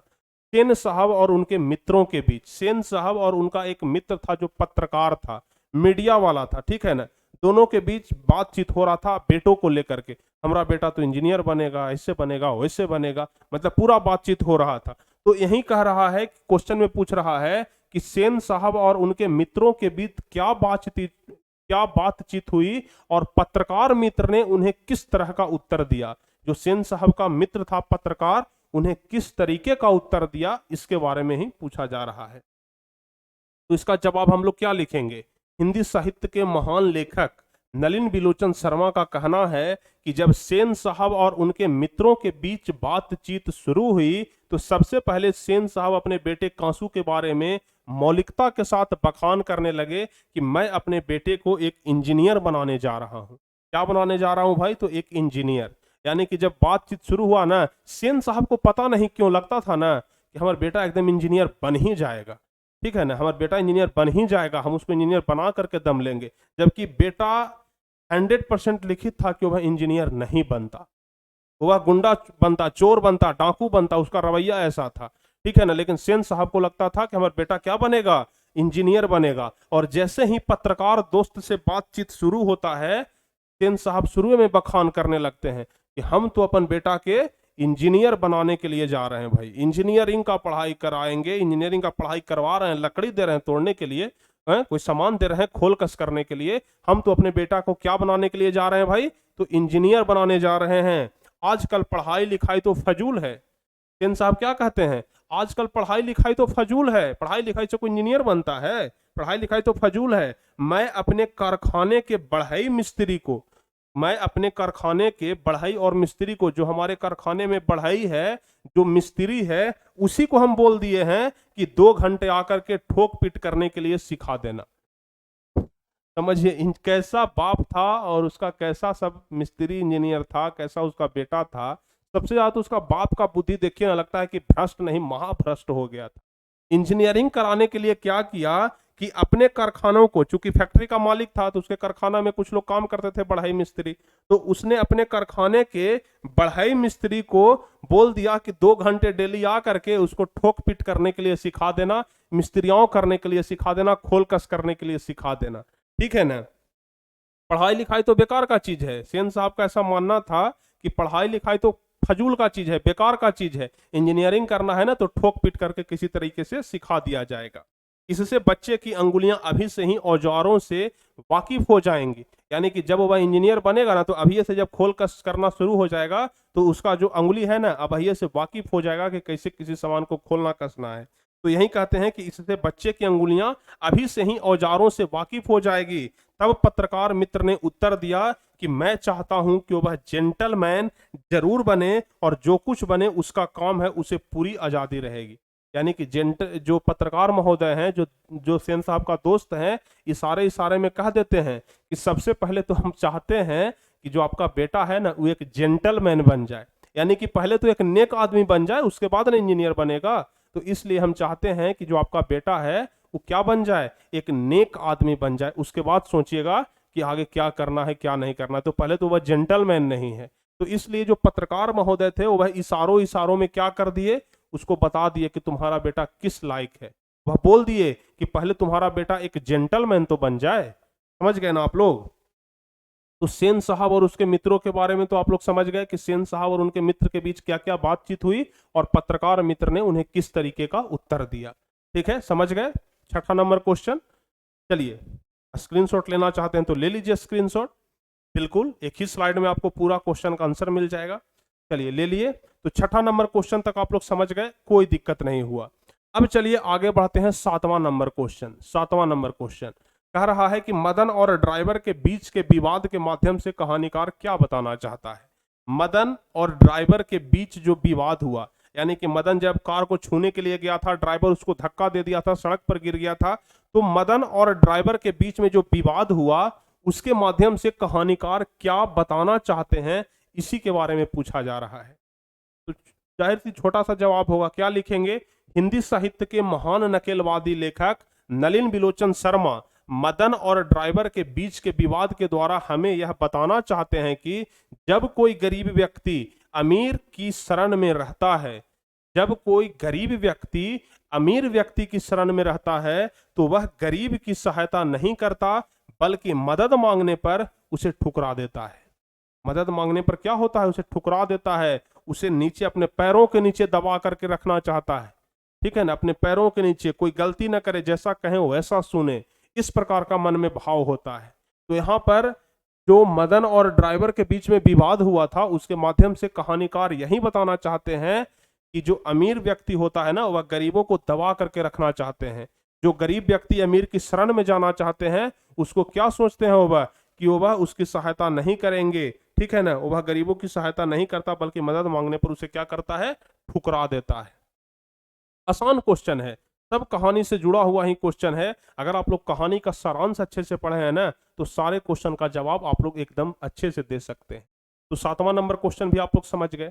सेन साहब और उनके मित्रों के बीच, सेन साहब और उनका एक मित्र था जो पत्रकार था, मीडिया वाला था, ठीक है ना? दोनों के बीच बातचीत हो रहा था बेटों को लेकर के, हमारा बेटा तो इंजीनियर बनेगा, ऐसे बनेगा, वैसे बनेगा, मतलब पूरा बातचीत हो रहा था। तो यही कह रहा है, क्वेश्चन में पूछ रहा है कि सेन साहब और उनके मित्रों के बीच क्या बातचीत हुई और पत्रकार मित्र ने उन्हें किस तरह का उत्तर दिया। जो सेन साहब का मित्र था पत्रकार, उन्हें किस तरीके का उत्तर दिया, इसके बारे में ही पूछा जा रहा है। तो इसका जवाब हम लोग क्या लिखेंगे। हिंदी साहित्य के महान लेखक नलिन बिलोचन शर्मा का कहना है कि जब सेन साहब और उनके मित्रों के बीच बातचीत शुरू हुई तो सबसे पहले सेन साहब अपने बेटे कांसू के बारे में मौलिकता के साथ बखान करने लगे कि मैं अपने बेटे को एक इंजीनियर बनाने जा रहा हूं। क्या बनाने जा रहा हूं भाई, तो एक इंजीनियर। यानी कि जब बातचीत शुरू हुआ ना, सेन साहब को पता नहीं क्यों लगता था ना कि हमारा बेटा एकदम इंजीनियर बन ही जाएगा, ठीक है ना, हमारा बेटा इंजीनियर बन ही जाएगा, हम उसको इंजीनियर बना करके दम लेंगे। जबकि बेटा 100% लिखित था कि वह इंजीनियर नहीं बनता, वह गुंडा बनता, चोर बनता, डाकू बनता, उसका रवैया ऐसा था, ठीक है ना। लेकिन सेन साहब को लगता था कि हमारा बेटा क्या बनेगा, इंजीनियर बनेगा। और जैसे ही पत्रकार दोस्त से बातचीत शुरू होता है, सेन साहब शुरू में बखान करने लगते हैं कि हम तो अपन बेटा के इंजीनियर बनाने के लिए जा रहे हैं भाई, इंजीनियरिंग का पढ़ाई कराएंगे, इंजीनियरिंग का पढ़ाई करवा रहे हैं, लकड़ी दे रहे हैं तोड़ने के लिए, कोई सामान दे रहे हैं खोल कस करने के लिए, हम तो अपने बेटा को क्या बनाने के लिए जा रहे हैं भाई, तो इंजीनियर बनाने जा रहे हैं। आजकल पढ़ाई लिखाई तो फजूल है। सेन साहब क्या कहते हैं, आजकल पढ़ाई लिखाई तो फजूल है, पढ़ाई लिखाई से कोई इंजीनियर बनता है, पढ़ाई लिखाई तो फजूल है। मैं अपने कारखाने के बढ़ई मिस्त्री को, मैं अपने कारखाने के बढ़ई और मिस्त्री को, जो हमारे कारखाने में बढ़ई है, जो मिस्त्री है, उसी को हम बोल दिए हैं कि 2 घंटे आकर के ठोक पीट करने के लिए सिखा देना। समझिए कैसा बाप था और उसका कैसा सब मिस्त्री इंजीनियर था, कैसा उसका बेटा था। सबसे ज्यादा तो उसका बाप का बुद्धि देखिए ना, लगता है कि भ्रष्ट नहीं महाभ्रष्ट हो गया था। इंजीनियरिंग कराने के लिए क्या किया कि अपने कारखानों को, चूंकि फैक्ट्री का मालिक था तो उसके कारखाना में कुछ लोग काम करते थे बढ़ई मिस्त्री, तो उसने अपने कारखाने के बढ़ई मिस्त्री को बोल दिया कि 2 घंटे डेली आ करके उसको ठोक पीट करने के लिए सिखा देना, मिस्त्रियों करने के लिए सिखा देना, खोल कस करने के लिए सिखा देना, ठीक है ना। पढ़ाई लिखाई तो बेकार का चीज है। सेन साहब का ऐसा मानना था कि पढ़ाई लिखाई तो फजूल का चीज है, बेकार का चीज है। इंजीनियरिंग करना है ना तो ठोक पीट करके किसी तरीके से सिखा दिया जाएगा। इससे बच्चे की अंगुलियां अभी से ही औजारों से वाकिफ हो जाएंगी। यानी कि जब वह इंजीनियर बनेगा ना तो अभी से जब खोल कस करना शुरू हो जाएगा तो उसका जो अंगुली है ना अभी से वाकिफ हो जाएगा कि कैसे किसी सामान को खोलना कसना है। तो यही कहते हैं कि इससे बच्चे की अंगुलियां अभी से ही औजारों से वाकिफ हो जाएगी। तब पत्रकार मित्र ने उत्तर दिया कि मैं चाहता हूं कि वह जेंटलमैन जरूर बने और जो कुछ बने उसका काम है, उसे पूरी आजादी रहेगी। यानी कि जो पत्रकार महोदय हैं, जो सेन साहब का दोस्त हैं, इशारे में कह देते हैं कि सबसे पहले तो हम चाहते हैं कि जो आपका बेटा है ना वो एक जेंटलमैन बन जाए। यानी कि पहले तो एक नेक आदमी बन जाए, उसके बाद ना इंजीनियर बनेगा। तो इसलिए हम चाहते हैं कि जो आपका बेटा है वो क्या बन जाए, एक नेक आदमी बन जाए। उसके बाद सोचिएगा कि आगे क्या करना है क्या नहीं करना है। तो पहले तो वह जेंटलमैन नहीं है। तो इसलिए जो पत्रकार महोदय थे वह इशारों में क्या कर दिए, उसको बता दिए कि तुम्हारा बेटा किस लायक है। वह बोल दिए कि पहले तुम्हारा बेटा एक जेंटलमैन तो बन जाए। समझ गए ना आप लोग। तो सेन साहब और उसके मित्रों के बारे में तो आप लोग समझ गए कि सेन साहब और उनके मित्र के बीच क्या क्या बातचीत हुई और पत्रकार मित्र ने उन्हें किस तरीके का उत्तर दिया। ठीक है, समझ गए। 6ठा नंबर क्वेश्चन। चलिए, स्क्रीनशॉट लेना चाहते हैं तो ले लीजिए स्क्रीनशॉट। बिल्कुल एक ही स्लाइड में आपको पूरा क्वेश्चन का आंसर मिल जाएगा। चलिए ले लिए। तो 6ठा नंबर क्वेश्चन तक आप लोग समझ गए, कोई दिक्कत नहीं हुआ। अब चलिए आगे बढ़ते हैं 7वां नंबर क्वेश्चन। 7वां नंबर क्वेश्चन कह रहा है कि मदन और ड्राइवर के बीच के विवाद के माध्यम से कहानीकार क्या बताना चाहता है। मदन और ड्राइवर के बीच जो विवाद हुआ, यानी कि मदन जब कार को छूने के लिए गया था, ड्राइवर उसको धक्का दे दिया था, सड़क पर गिर गया था। तो मदन और ड्राइवर के बीच में जो विवाद हुआ उसके माध्यम से कहानीकार क्या बताना चाहते हैं, इसी के बारे में पूछा जा रहा है। तो जाहिर सी छोटा सा जवाब होगा, क्या लिखेंगे। हिंदी साहित्य के महान नकेलवादी लेखक नलिन बिलोचन शर्मा मदन और ड्राइवर के बीच के विवाद के द्वारा हमें यह बताना चाहते हैं कि जब कोई गरीब व्यक्ति अमीर की शरण में रहता है, जब कोई गरीब व्यक्ति अमीर व्यक्ति की शरण में रहता है तो वह गरीब की सहायता नहीं करता बल्कि मदद मांगने पर उसे ठुकरा देता है। मदद मांगने पर क्या होता है, उसे ठुकरा देता है, उसे नीचे अपने पैरों के नीचे दबा करके रखना चाहता है, ठीक है ना, अपने पैरों के नीचे, कोई गलती ना करे, जैसा कहें वैसा सुने, इस प्रकार का मन में भाव होता है। तो यहाँ पर जो मदन और ड्राइवर के बीच में विवाद हुआ था, उसके माध्यम से कहानीकार यही बताना चाहते हैं कि जो अमीर व्यक्ति होता है ना, वह गरीबों को दबा करके रखना चाहते हैं। जो गरीब व्यक्ति अमीर की शरण में जाना चाहते हैं, उसको क्या सोचते हैं वह, कि वह उसकी सहायता नहीं करेंगे, ठीक है ना, वह गरीबों की सहायता नहीं करता, बल्कि मदद मांगने पर उसे क्या करता है, ठुकरा देता है। आसान क्वेश्चन है, सब कहानी से जुड़ा हुआ ही क्वेश्चन है। अगर आप लोग कहानी का सारांश अच्छे से पढ़े हैं ना, तो सारे क्वेश्चन का जवाब आप लोग एकदम अच्छे से दे सकते हैं। तो 7वां नंबर क्वेश्चन भी आप लोग समझ गए।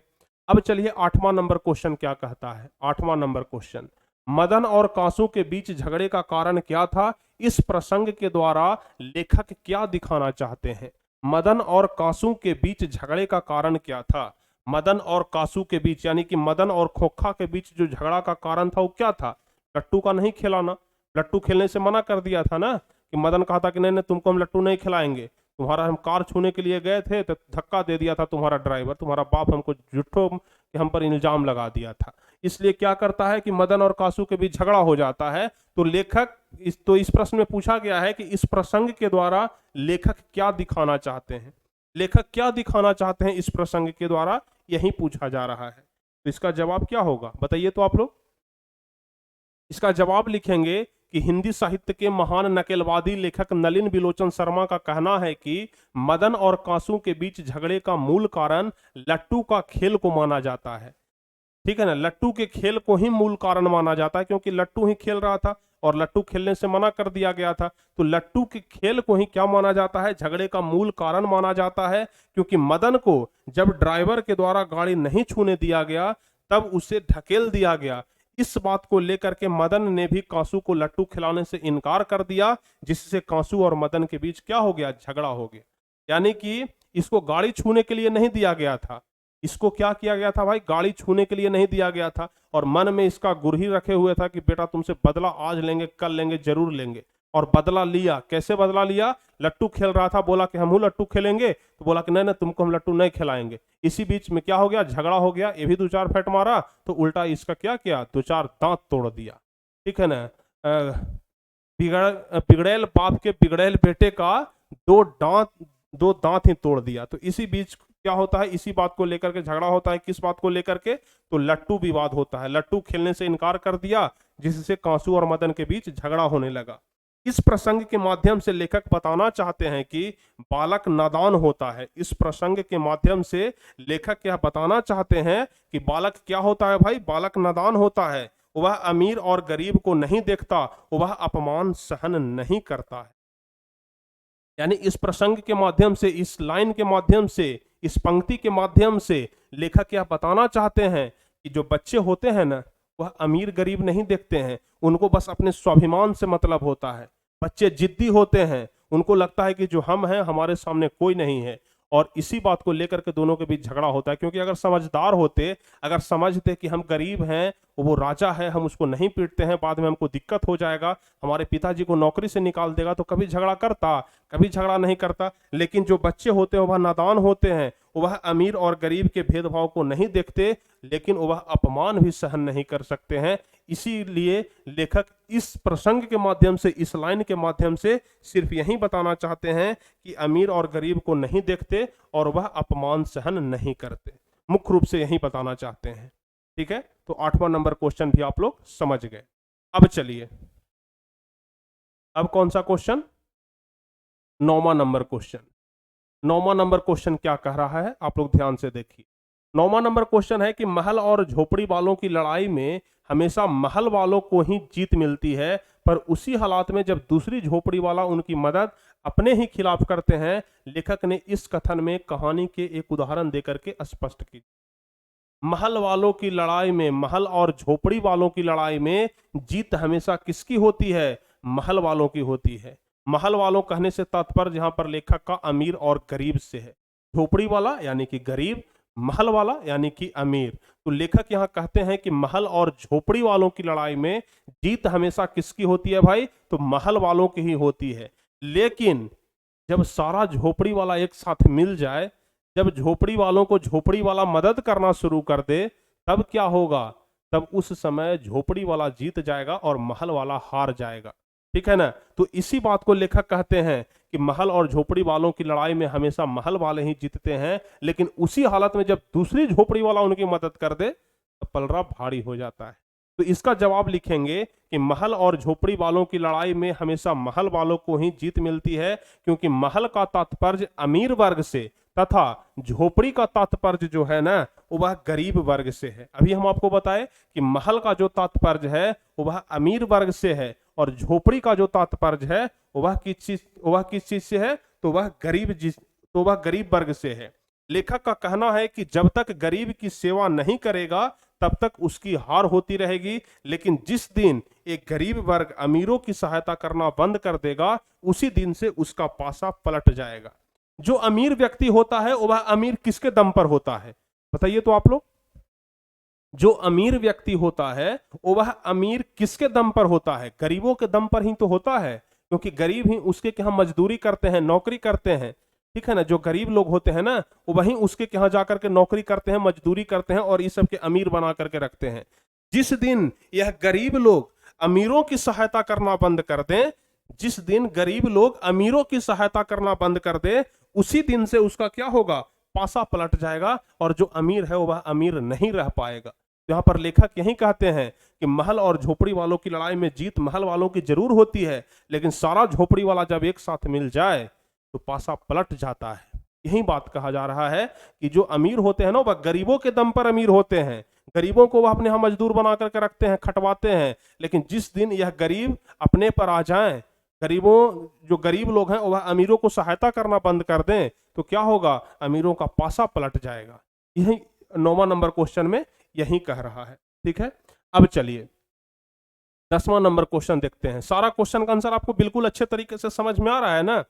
अब चलिए 8वां नंबर क्वेश्चन क्या कहता है। 8वां नंबर क्वेश्चन, मदन और कांसू के बीच झगड़े का कारण क्या था, इस प्रसंग के द्वारा लेखक क्या दिखाना चाहते हैं। मदन और कांसू के बीच झगड़े का कारण क्या था। मदन और कासू के बीच, यानी कि मदन और खोखा के बीच जो झगड़ा का कारण था वो क्या था, लट्टू का नहीं खिलाना। लट्टू खेलने से मना कर दिया था ना, कि मदन कहा था कि नहीं नहीं तुमको हम लट्टू नहीं खिलाएंगे, तुम्हारा हम कार छूने के लिए गए थे तो धक्का दे दिया था तुम्हारा ड्राइवर, तुम्हारा बाप हमको झूठो कि हम पर इल्जाम लगा दिया था। इसलिए क्या करता है कि मदन और कासू के बीच झगड़ा हो जाता है। तो लेखक इस प्रश्न में पूछा गया है कि इस प्रसंग के द्वारा लेखक क्या दिखाना चाहते हैं। लेखक क्या दिखाना चाहते हैं इस प्रसंग के द्वारा, यही पूछा जा रहा है। तो इसका जवाब क्या होगा बताइए तो आप लोग। इसका जवाब लिखेंगे कि हिंदी साहित्य के महान नकेलवादी लेखक नलिन बिलोचन शर्मा का कहना है कि मदन और कांसू के बीच झगड़े का मूल कारण लट्टू का खेल को माना जाता है। ठीक है ना, लट्टू के खेल को ही मूल कारण माना जाता है, क्योंकि लट्टू ही खेल रहा था और लट्टू खेलने से मना कर दिया गया था। तो लट्टू के खेल को ही क्या माना जाता है, झगड़े का मूल कारण माना जाता है। क्योंकि मदन को जब ड्राइवर के द्वारा गाड़ी नहीं छूने दिया गया, तब उसे ढकेल दिया गया। इस बात को लेकर के मदन ने भी कांसू को लट्टू खिलाने से इनकार कर दिया, जिससे कांसू और मदन के बीच क्या हो गया, झगड़ा हो गया। यानी कि इसको गाड़ी छूने के लिए नहीं दिया गया था, इसको क्या किया गया था भाई, गाड़ी छूने के लिए नहीं दिया गया था, और मन में इसका गुरही रखे हुए था कि बेटा तुमसे बदला आज लेंगे, कल लेंगे, जरूर लेंगे। और बदला लिया। कैसे बदला लिया, लट्टू खेल रहा था, बोला कि हम लट्टू खेलेंगे, तो बोला कि नहीं नहीं तुमको हम लट्टू नहीं खिलाएंगे। इसी बीच में क्या हो गया, झगड़ा हो गया, ये भी 2-4 फेंट मारा, तो उल्टा इसका क्या किया, 2-4 दांत तोड़ दिया। ठीक है ना, बिगड़ैल बाप के बिगड़ैल बेटे का दो दांत ही तोड़ दिया। तो इसी बीच क्या होता है, इसी बात को लेकर के झगड़ा होता है। किस बात को लेकर के, तो लट्टू विवाद होता है। लट्टू खेलने से इनकार कर दिया, जिससे कांसू और मदन के बीच झगड़ा होने लगा। इस प्रसंग के माध्यम से लेखक बताना चाहते हैं कि बालक नादान होता है। इस प्रसंग के माध्यम से लेखक क्या बताना चाहते हैं कि बालक क्या होता है भाई, बालक नादान होता है। वह अमीर और गरीब को नहीं देखता, वह अपमान सहन नहीं करता है। यानी इस प्रसंग के माध्यम से, इस लाइन के माध्यम से, इस पंक्ति के माध्यम से लेखक क्या बताना चाहते हैं कि जो बच्चे होते हैं ना, वह अमीर गरीब नहीं देखते हैं, उनको बस अपने स्वाभिमान से मतलब होता है। बच्चे जिद्दी होते हैं, उनको लगता है कि जो हम हैं हमारे सामने कोई नहीं है, और इसी बात को लेकर के दोनों के बीच झगड़ा होता है। क्योंकि अगर समझदार होते, अगर समझते कि हम गरीब हैं, वो राजा है, हम उसको नहीं पीटते हैं, बाद में हमको दिक्कत हो जाएगा, हमारे पिताजी को नौकरी से निकाल देगा, तो कभी झगड़ा करता, कभी झगड़ा नहीं करता। लेकिन जो बच्चे होते हैं वह नादान होते हैं, वह अमीर और गरीब के भेदभाव को नहीं देखते, लेकिन वह अपमान भी सहन नहीं कर सकते हैं। इसीलिए लेखक इस प्रसंग के माध्यम से, इस लाइन के माध्यम से सिर्फ यही बताना चाहते हैं कि अमीर और गरीब को नहीं देखते और वह अपमान सहन नहीं करते। मुख्य रूप से यही बताना चाहते हैं। ठीक है, तो 8वां नंबर क्वेश्चन भी आप लोग समझ गए। अब चलिए, अब कौन सा क्वेश्चन, 9वां नंबर क्वेश्चन। 9वां नंबर क्वेश्चन क्या कह रहा है, आप लोग ध्यान से देखिए। 9वां नंबर क्वेश्चन है कि महल और झोपड़ी वालों की लड़ाई में हमेशा महल वालों को ही जीत मिलती है, पर उसी हालात में जब दूसरी झोपड़ी वाला उनकी मदद अपने ही खिलाफ करते हैं। लेखक ने इस कथन में कहानी के एक उदाहरण देकर के स्पष्ट की। महल वालों की लड़ाई में, महल और झोपड़ी वालों की लड़ाई में जीत हमेशा किसकी होती है, महल वालों की होती है। महल वालों कहने से तात्पर्य यहां पर लेखक का अमीर और गरीब से है। झोपड़ी वाला यानी कि गरीब, महल वाला यानी कि अमीर। तो लेखक यहां कहते हैं कि महल और झोपड़ी वालों की लड़ाई में जीत हमेशा किसकी होती है भाई, तो महल वालों की ही होती है। लेकिन जब सारा झोपड़ी वाला एक साथ मिल जाए, जब झोपड़ी वालों को झोपड़ी वाला मदद करना शुरू कर दे तब क्या होगा, तब उस समय झोपड़ी वाला जीत जाएगा और महल वाला हार जाएगा। ठीक है ना। तो इसी बात को लेखक कहते हैं कि महल और झोपड़ी वालों की लड़ाई में हमेशा महल वाले ही जीतते हैं, लेकिन उसी हालत में जब दूसरी झोपड़ी वाला उनकी मदद कर दे तो पलड़ा भारी हो जाता है। तो इसका जवाब लिखेंगे कि महल और झोपड़ी वालों की लड़ाई में हमेशा महल वालों को ही जीत मिलती है, क्योंकि महल का तात्पर्य अमीर वर्ग से तथा झोपड़ी का तात्पर्य जो है ना वह गरीब वर्ग से है। अभी हम आपको बताएं कि महल का जो तात्पर्य है वह अमीर वर्ग से है और झोपड़ी का जो तात्पर्य है वह किस चीज से है, तो वह गरीब वर्ग से है। लेखक का कहना है कि जब तक गरीब की सेवा नहीं करेगा तब तक उसकी हार होती रहेगी, लेकिन जिस दिन एक गरीब वर्ग अमीरों की सहायता करना बंद कर देगा उसी दिन से उसका पासा पलट जाएगा। जो अमीर व्यक्ति होता है वह अमीर किसके दम पर होता है, बताइए तो आप लोग। जो अमीर व्यक्ति होता है वह अमीर किसके दम पर होता है, गरीबों के दम पर ही तो होता है, क्योंकि गरीब ही उसके यहाँ मजदूरी करते हैं, नौकरी करते हैं। ठीक है ना। जो गरीब लोग होते हैं ना वही उसके यहाँ जाकर के नौकरी करते हैं, मजदूरी करते हैं और इस सब के अमीर बना करके रखते हैं। जिस दिन यह गरीब लोग अमीरों की सहायता करना बंद कर दें, जिस दिन गरीब लोग अमीरों की सहायता करना बंद कर दे उसी दिन से उसका क्या होगा, पासा पलट जाएगा और जो अमीर है वह अमीर नहीं रह पाएगा। यहाँ पर लेखक यही कहते हैं कि महल और झोपड़ी वालों की लड़ाई में जीत महल वालों की जरूर होती है, लेकिन सारा झोपड़ी वाला जब एक साथ मिल जाए तो पासा पलट जाता है। यही बात कहा जा रहा है कि जो अमीर होते हैं ना वह गरीबों के दम पर अमीर होते हैं, गरीबों को वह अपने यहाँ मजदूर बना करके रखते हैं, खटवाते हैं, लेकिन जिस दिन यह गरीब अपने पर आ जाएं, जो गरीब लोग हैं वह अमीरों को सहायता करना बंद कर दें तो क्या होगा, अमीरों का पासा पलट जाएगा। यही 9वां नंबर क्वेश्चन में यही कह रहा है। ठीक है। अब चलिए 10वां नंबर क्वेश्चन देखते हैं। सारा क्वेश्चन का आंसर आपको बिल्कुल अच्छे तरीके से समझ में आ रहा है ना,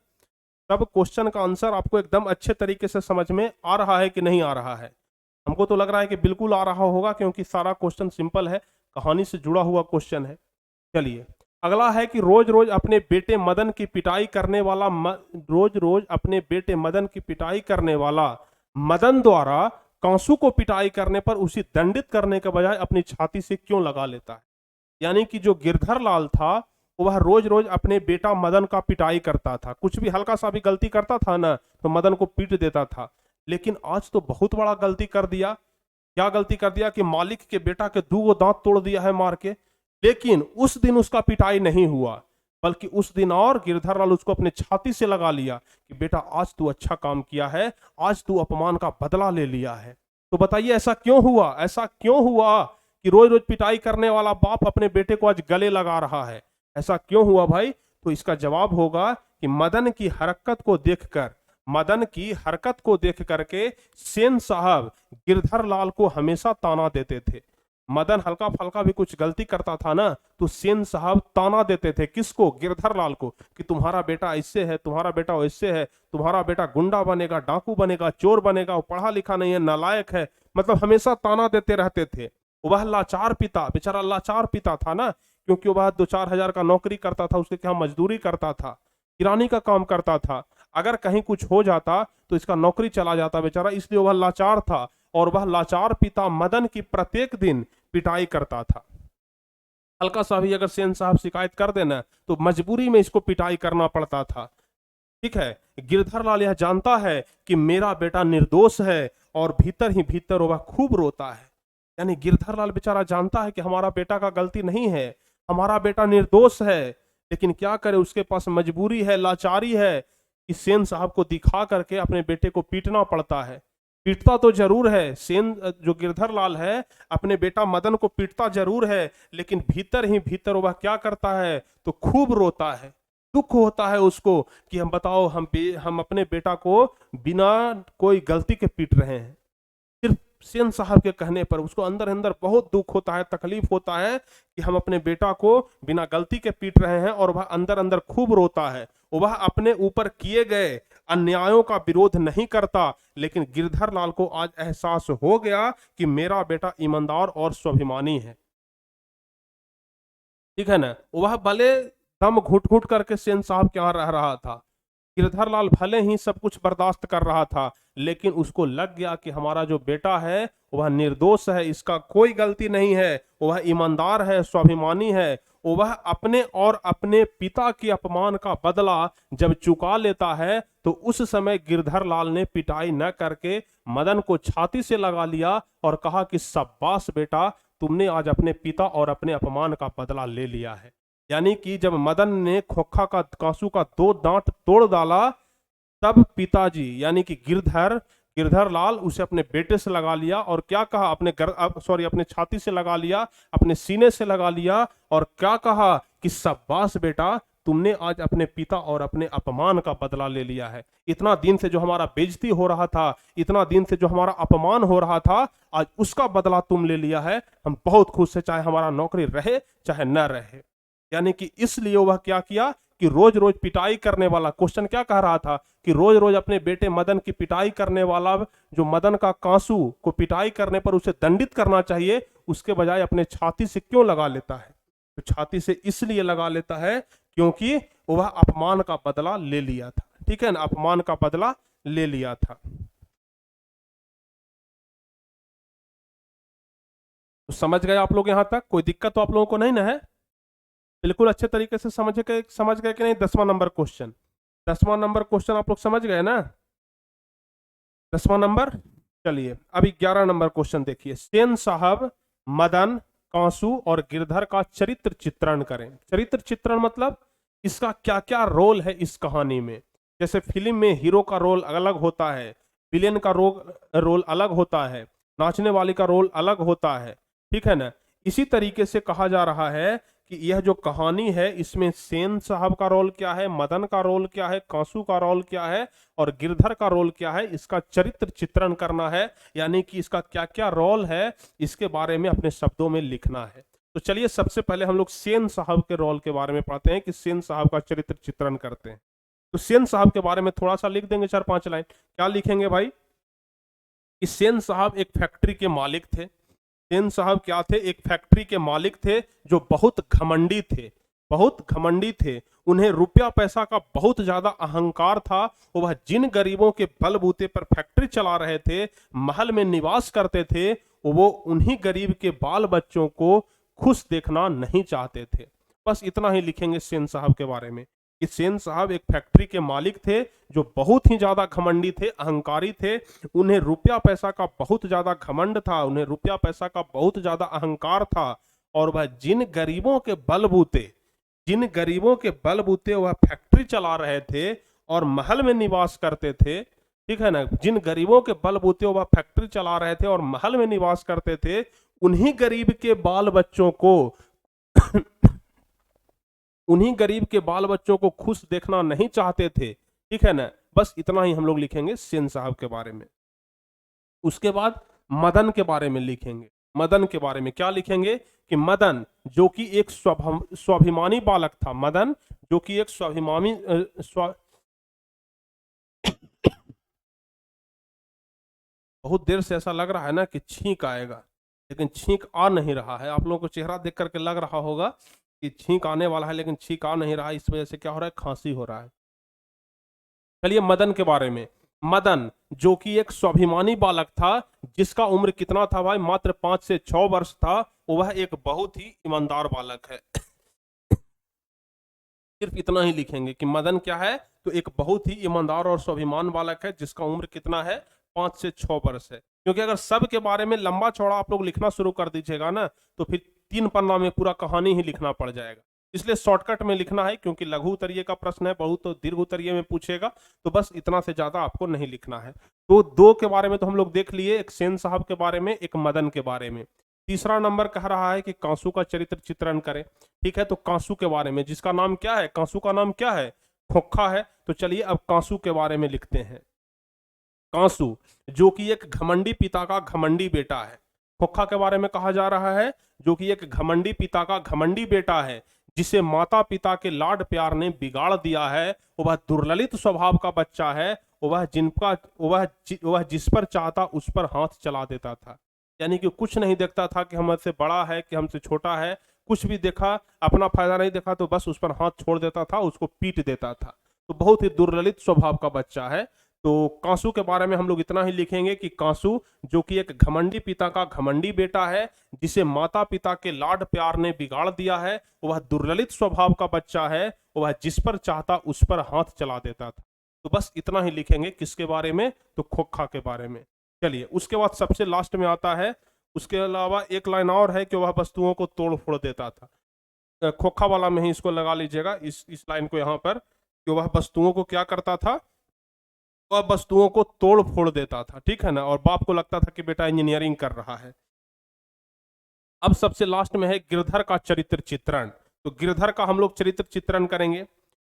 सब क्वेश्चन का आंसर आपको एकदम अच्छे तरीके से समझ में आ रहा है कि नहीं आ रहा है। हमको तो लग रहा है कि बिल्कुल आ रहा होगा, क्योंकि सारा क्वेश्चन सिंपल है, कहानी से जुड़ा हुआ क्वेश्चन है। चलिए अगला है कि रोज रोज अपने बेटे मदन की पिटाई करने वाला मदन द्वारा कांसू को पिटाई करने पर उसे दंडित करने के बजाय अपनी छाती से क्यों लगा लेता है। यानी कि जो गिरधर लाल था वह रोज रोज अपने बेटा मदन का पिटाई करता था, कुछ भी हल्का सा भी गलती करता था ना तो मदन को पीट देता था, लेकिन आज तो बहुत बड़ा गलती कर दिया। क्या गलती कर दिया कि मालिक के बेटा के 2 दांत तोड़ दिया है मार के, लेकिन उस दिन उसका पिटाई नहीं हुआ, बल्कि उस दिन और गिरधर लाल उसको अपने छाती से लगा लिया कि बेटा आज तू अच्छा काम किया है, आज तू अपमान का बदला ले लिया है। तो बताइए ऐसा क्यों हुआ, ऐसा क्यों हुआ कि रोज रोज पिटाई करने वाला बाप अपने बेटे को आज गले लगा रहा है, ऐसा क्यों हुआ भाई। तो इसका जवाब होगा कि मदन की हरकत को देख करके सेन साहब गिरधर लाल को हमेशा ताना देते थे। मदन हल्का फल्का भी कुछ गलती करता था ना तो सेन साहब ताना देते थे, किसको, गिरधर लाल को, कि तुम्हारा बेटा ऐसे है, तुम्हारा बेटा वैसे है, तुम्हारा बेटा गुंडा बनेगा, डाकू बनेगा, चोर बनेगा, वो पढ़ा लिखा नहीं है, नालायक है, मतलब हमेशा ताना देते रहते थे। वह लाचार पिता, बेचारा लाचार पिता था ना, क्योंकि वह 2-4 हजार का नौकरी करता था, उसके क्या मजदूरी करता था, किरानी का काम करता था, अगर कहीं कुछ हो जाता तो इसका नौकरी चला जाता बेचारा, इसलिए वह लाचार था। और वह लाचार पिता मदन की प्रत्येक दिन पिटाई करता था। हल्का सा भी अगर सेन साहब शिकायत कर देना तो मजबूरी में इसको पिटाई करना पड़ता था। ठीक है। गिरधर लाल यह जानता है कि मेरा बेटा निर्दोष है और भीतर ही भीतर वह खूब रोता है। यानी गिरधर लाल बेचारा जानता है कि हमारा बेटा का गलती नहीं है, हमारा बेटा निर्दोष है, लेकिन क्या करे, उसके पास मजबूरी है, लाचारी है, कि सेन साहब को दिखा करके अपने बेटे को पीटना पड़ता है। पीटता तो जरूर है, सेन जो गिरधर लाल है अपने बेटा मदन को पीटता जरूर है, लेकिन भीतर ही भीतर वह क्या करता है, तो खूब रोता है, दुख होता है उसको कि हम बताओ हम अपने बेटा को बिना कोई गलती के पीट रहे हैं, सिर्फ सेन साहब के कहने पर। उसको अंदर अंदर बहुत दुख होता है, तकलीफ होता है कि हम अपने बेटा को बिना गलती के पीट रहे हैं, और वह अंदर अंदर खूब रोता है। वह अपने ऊपर किए गए अन्यायों का विरोध नहीं करता, लेकिन गिरधर लाल को आज एहसास हो गया कि मेरा बेटा ईमानदार और स्वाभिमानी है। ठीक है ना। वह भले दम घुट घुट करके सेन साहब के यहाँ रह रहा था, गिरधरलाल भले ही सब कुछ बर्दाश्त कर रहा था, लेकिन उसको लग गया कि हमारा जो बेटा है वह निर्दोष है, इसका कोई गलती नहीं है, वह ईमानदार है, स्वाभिमानी है, वह अपने और अपने पिता के अपमान का बदला जब चुका लेता है, तो उस समय गिरधरलाल ने पिटाई न करके मदन को छाती से लगा लिया और कहा कि शाबाश बेटा, तुमने आज अपने पिता और अपने अपमान का बदला ले लिया है। यानी कि जब मदन ने खोखा का कांसू का 2 दांत तोड़ डाला, तब पिताजी यानी कि गिरधरलाल उसे अपने बेटे से लगा लिया और क्या कहा, अपने छाती से लगा लिया, अपने सीने से लगा लिया और क्या कहा कि शाबाश बेटा, तुमने आज अपने पिता और अपने अपमान का बदला ले लिया है। इतना दिन से जो हमारा बेइज्जती हो रहा था, इतना दिन से जो हमारा अपमान हो रहा था, आज उसका बदला तुम ले लिया है। हम बहुत खुश है, चाहे हमारा नौकरी रहे चाहे न रहे। यानी कि इसलिए वह क्या किया कि रोज रोज पिटाई करने वाला, क्वेश्चन क्या कह रहा था कि रोज रोज अपने बेटे मदन की पिटाई करने वाला, जो मदन का कांसू को पिटाई करने पर उसे दंडित करना चाहिए, उसके बजाय अपने छाती से क्यों लगा लेता है? तो छाती से इसलिए लगा लेता है क्योंकि वह अपमान का बदला ले लिया था। ठीक है ना, अपमान का बदला ले लिया था। तो समझ गए आप लोग? यहां तक कोई दिक्कत तो आप लोगों को नहीं ना है? बिल्कुल अच्छे तरीके से समझ गए कि नहीं? 10वां नंबर क्वेश्चन, 10वां नंबर क्वेश्चन आप लोग समझ गए ना? 10वां नंबर। चलिए अभी 11 नंबर क्वेश्चन देखिए। सेन साहब मदन, कांसू और गिरधर का चरित्र चित्रण करें। चरित्र चित्रण मतलब इसका क्या क्या रोल है इस कहानी में। जैसे फिल्म में हीरो का रोल अलग होता है, विलेन का रोल अलग होता है, नाचने वाली का रोल अलग होता है। ठीक है ना? इसी तरीके से कहा जा रहा है कि यह जो कहानी है, इसमें सेन साहब का रोल क्या है, मदन का रोल क्या है, कांसू का रोल क्या है और गिरधर का रोल क्या है, इसका चरित्र चित्रण करना है। यानी कि इसका क्या क्या रोल है, इसके बारे में अपने शब्दों में लिखना है। तो चलिए सबसे पहले हम लोग सेन साहब के रोल के बारे में पढ़ते हैं कि सेन साहब का चरित्र चित्रण करते हैं। तो सेन साहब के बारे में थोड़ा सा लिख देंगे, 4-5 लाइन। क्या लिखेंगे भाई? कि सेन साहब एक फैक्ट्री के मालिक थे। सेन साहब क्या थे? एक फैक्ट्री के मालिक थे जो बहुत घमंडी थे, बहुत घमंडी थे। उन्हें रुपया पैसा का बहुत ज्यादा अहंकार था। वह जिन गरीबों के बलबूते पर फैक्ट्री चला रहे थे, महल में निवास करते थे, वो उन्हीं गरीब के बाल बच्चों को खुश देखना नहीं चाहते थे। बस इतना ही लिखेंगे सेन साहब के बारे में कि सेन साहब एक फैक्ट्री के मालिक थे जो बहुत ही ज्यादा घमंडी थे, अहंकारी थे। उन्हें रुपया पैसा का बहुत ज्यादा घमंड था, उन्हें रुपया पैसा का बहुत ज्यादा अहंकार था। और वह जिन गरीबों के बलबूते वह फैक्ट्री चला रहे थे और महल में निवास करते थे। ठीक है ना? जिन गरीबों के बलबूते वह फैक्ट्री चला रहे थे और महल में निवास करते थे, उन्हीं गरीब के बाल बच्चों को उन्हीं गरीब के बाल बच्चों को खुश देखना नहीं चाहते थे। ठीक है ना? बस इतना ही हम लोग लिखेंगे सेन साहब के बारे में। उसके बाद मदन के बारे में लिखेंगे। मदन के बारे में क्या लिखेंगे कि मदन जो कि एक स्वाभिमानी बालक था, मदन जो कि एक स्वाभिमानी बहुत देर से ऐसा लग रहा है ना कि छींक आएगा, लेकिन छींक आ नहीं रहा है। आप लोगों को चेहरा देख करके लग रहा होगा कि छींक आने वाला है, लेकिन छींक आ नहीं रहा है। इस वजह से क्या हो रहा है? खांसी हो रहा है। चलिए मदन के बारे में। मदन जो कि एक स्वाभिमानी बालक था, जिसका उम्र कितना था भाई? मात्र 5 से 6 वर्ष था। वह एक बहुत ही ईमानदार बालक है। सिर्फ इतना ही लिखेंगे कि मदन क्या है? तो एक बहुत ही ईमानदार और स्वाभिमान बालक है, जिसका उम्र कितना है? 5 से 6 वर्ष है। क्योंकि अगर सब के बारे में लंबा चौड़ा आप लोग लिखना शुरू कर दीजिएगा ना, तो फिर 3 पन्ना में पूरा कहानी ही लिखना पड़ जाएगा। इसलिए शॉर्टकट में लिखना है, क्योंकि लघु उत्तरीय का प्रश्न है, बहुत तो दीर्घ उत्तरीय में पूछेगा। तो बस इतना से ज्यादा आपको नहीं लिखना है। तो 2 के बारे में तो हम लोग देख लिए, एक सेन साहब के बारे में, एक मदन के बारे में। तीसरा नंबर कह रहा है कि कांसू का चरित्र चित्रण करें। ठीक है, तो कांसू के बारे में, जिसका नाम क्या है? कांसू का नाम क्या है? खोखा है। तो चलिए अब कांसू के बारे में लिखते हैं। कांसू जो कि एक घमंडी पिता का घमंडी बेटा है। खोखा के बारे में कहा जा रहा है जो कि एक घमंडी पिता का घमंडी बेटा है, जिसे माता पिता के लाड प्यार ने बिगाड़ दिया है। वह दुर्ललित स्वभाव का बच्चा है। वह जिस पर चाहता उस पर हाथ चला देता था। यानी कि कुछ नहीं देखता था कि हमसे बड़ा है कि हमसे छोटा है। कुछ भी देखा, अपना फायदा नहीं देखा तो बस उस पर हाथ छोड़ देता था, उसको पीट देता था। तो बहुत ही दुर्ललित स्वभाव का बच्चा है। तो कांसू के बारे में हम लोग इतना ही लिखेंगे कि कांसू जो कि एक घमंडी पिता का घमंडी बेटा है, जिसे माता पिता के लाड प्यार ने बिगाड़ दिया है, वह दुर्ललित स्वभाव का बच्चा है, वह जिस पर चाहता उस पर हाथ चला देता था। तो बस इतना ही लिखेंगे किसके बारे में, तो खोखा के बारे में। चलिए, उसके बाद सबसे लास्ट में आता है, उसके अलावा एक लाइन और है कि वह वस्तुओं को तोड़ फोड़ देता था। खोखा वाला में ही इसको लगा लीजिएगा, इस लाइन को यहाँ पर, कि वह वस्तुओं को क्या करता था, वह वस्तुओं को तोड़ फोड़ देता था, ठीक है ना। और बाप को लगता था कि बेटा इंजीनियरिंग कर रहा है। अब सबसे लास्ट में है गिरधर का चरित्र चित्रण। तो गिरधर का हम लोग चरित्र चित्रण करेंगे,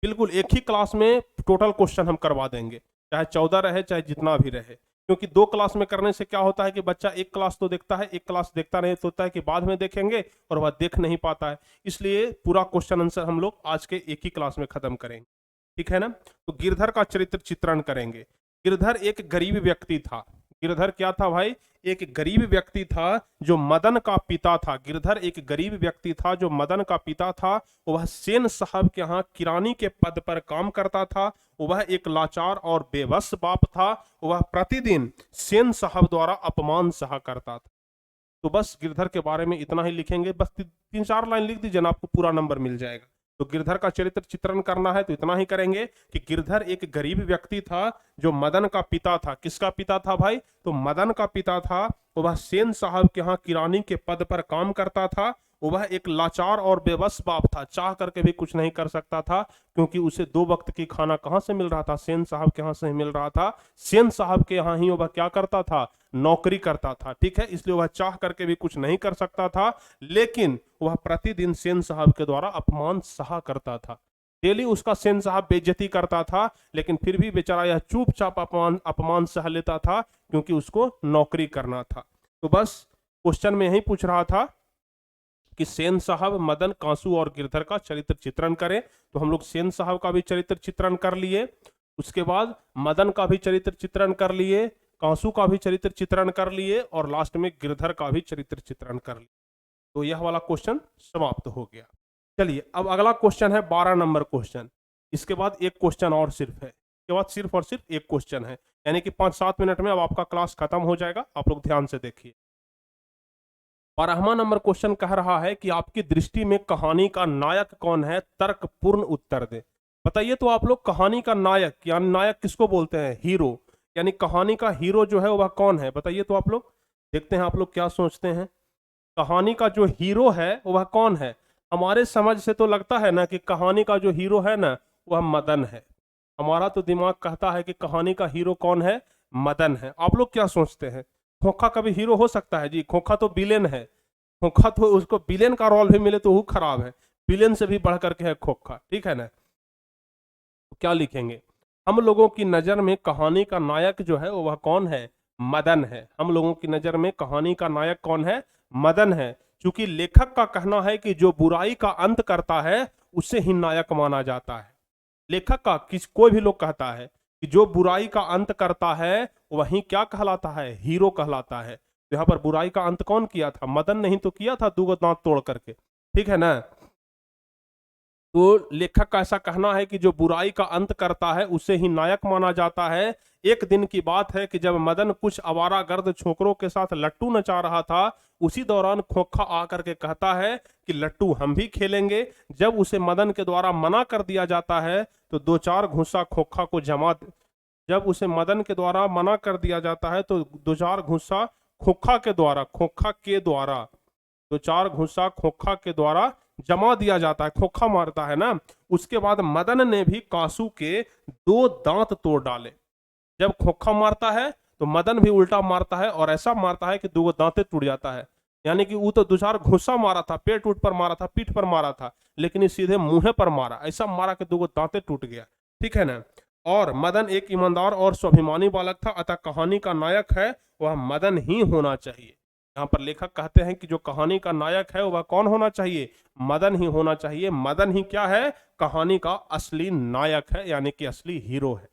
बिल्कुल एक ही क्लास में टोटल क्वेश्चन हम करवा देंगे, चाहे 14 रहे चाहे जितना भी रहे, क्योंकि 2 क्लास में करने से क्या होता है कि बच्चा एक क्लास तो देखता है, एक क्लास देखता नहीं तो होता है कि बाद में देखेंगे और वह देख नहीं पाता है। इसलिए पूरा क्वेश्चन आंसर हम लोग आज के एक ही क्लास में खत्म करेंगे, ठीक है ना। तो गिरधर का चरित्र चित्रण करेंगे। गिरधर एक गरीब व्यक्ति था। गिरधर क्या था भाई, एक गरीब व्यक्ति था जो मदन का पिता था। गिरधर एक गरीब व्यक्ति था जो मदन का पिता था। वह सेन साहब के यहाँ किरानी के पद पर काम करता था। वह एक लाचार और बेबस बाप था। वह प्रतिदिन सेन साहब द्वारा अपमान सहा करता था। तो बस गिरधर के बारे में इतना ही लिखेंगे, बस 3-4 लाइन लिख दीजिए ना, आपको पूरा नंबर मिल जाएगा। तो गिरधर का चरित्र चित्रण करना है तो इतना ही करेंगे कि गिरधर एक गरीब व्यक्ति था जो मदन का पिता था। किसका पिता था भाई, तो मदन का पिता था। वह सेन साहब के यहाँ किरानी के पद पर काम करता था। वह एक लाचार और बेबस बाप था, चाह करके भी कुछ नहीं कर सकता था, क्योंकि उसे 2 वक्त की खाना कहाँ से मिल रहा था, सेन साहब के यहाँ से ही मिल रहा था। सेन साहब के यहाँ ही वह क्या करता था, नौकरी करता था, ठीक है। इसलिए वह चाह करके भी कुछ नहीं कर सकता था, लेकिन वह प्रतिदिन सेन साहब के द्वारा अपमान सहा करता था। डेली उसका सेन साहब बेइज्जती करता था, लेकिन फिर भी बेचारा यह चुपचाप अपमान सह लेता था, क्योंकि उसको नौकरी करना था। तो बस क्वेश्चन में यही पूछ रहा था कि सेन साहब, मदन, कांसू और गिरधर का चरित्र चित्रण करें। तो हम लोग सेन साहब का भी चरित्र चित्रण कर लिए, उसके बाद मदन का भी चरित्र चित्रण कर लिए, कांसू का भी चरित्र चित्रण कर लिए, और लास्ट में गिरधर का भी चरित्र चित्रण कर लिए। तो यह वाला क्वेश्चन समाप्त हो गया। चलिए, अब अगला क्वेश्चन है 12 नंबर क्वेश्चन। इसके बाद एक क्वेश्चन और सिर्फ है, इसके बाद सिर्फ और सिर्फ एक क्वेश्चन है, यानी कि 5-7 मिनट में अब आपका क्लास खत्म हो जाएगा। आप लोग ध्यान से देखिए। 12वां नंबर क्वेश्चन कह रहा है कि आपकी दृष्टि में कहानी का नायक कौन है, तर्कपूर्ण उत्तर दे। बताइए तो आप लोग, कहानी का नायक, यानी नायक किसको बोलते हैं, हीरो, यानी कहानी का हीरो जो है वह कौन है, बताइए तो आप लोग। देखते हैं आप लोग क्या सोचते हैं। कहानी का जो हीरो है वह कौन है। हमारे समझ से तो लगता है ना कि कहानी का जो हीरो है ना वह मदन है। हमारा तो दिमाग कहता है कि कहानी का हीरो कौन है, मदन है। आप लोग क्या सोचते हैं, खोखा कभी हीरो हो सकता है जी? खोखा तो विलेन है। खोखा तो, उसको विलेन का रोल भी मिले तो वो खराब है, विलेन से भी बढ़ करके है खोखा, ठीक है ना। तो क्या लिखेंगे, हम लोगों की नजर में कहानी का नायक जो है वह कौन है, मदन है। हम लोगों की नजर में कहानी का नायक कौन है, मदन है। क्योंकि लेखक का कहना है कि जो बुराई का अंत करता है उसे ही नायक माना जाता है। लेखक का, कोई भी लोग कहता है कि जो बुराई का अंत करता है वही क्या कहलाता है, हीरो कहलाता है। तो यहाँ पर बुराई का अंत कौन किया था, मदन नहीं तो किया था, 2 दांत तोड़ करके, ठीक है ना। तो लेखक का ऐसा कहना है कि जो बुराई का अंत करता है उसे ही नायक माना जाता है। एक दिन की बात है कि जब मदन कुछ आवारागर्द छोकरों के साथ लट्टू नचा रहा था, उसी दौरान खोखा आकर के कहता है कि लट्टू हम भी खेलेंगे। जब उसे मदन के द्वारा मना कर दिया जाता है तो 2-4 घूंसा खोखा को जब उसे मदन के द्वारा मना कर दिया जाता है तो 2-4 घूंसा खोखा के द्वारा 2-4 घूंसा खोखा के द्वारा जमा दिया जाता है, खोखा मारता है ना। उसके बाद मदन ने भी कांसू के 2 दांत तोड़ डाले। जब खोखा मारता है तो मदन भी उल्टा मारता है, और ऐसा मारता है कि 2 दांते टूट जाता है। यानी कि वो तो 2-4 घुसा मारा था, पेट उठ पर मारा था, पीठ पर मारा था, लेकिन इस सीधे मुंह पर मारा, ऐसा मारा कि 2 दांते टूट गया, ठीक है ना। और मदन एक ईमानदार और स्वाभिमानी बालक था, अतः कहानी का नायक है वह मदन ही होना चाहिए। यहाँ पर लेखक कहते हैं कि जो कहानी का नायक है वह कौन होना चाहिए, मदन ही होना चाहिए। मदन ही क्या है, कहानी का असली नायक है, यानी कि असली हीरो है।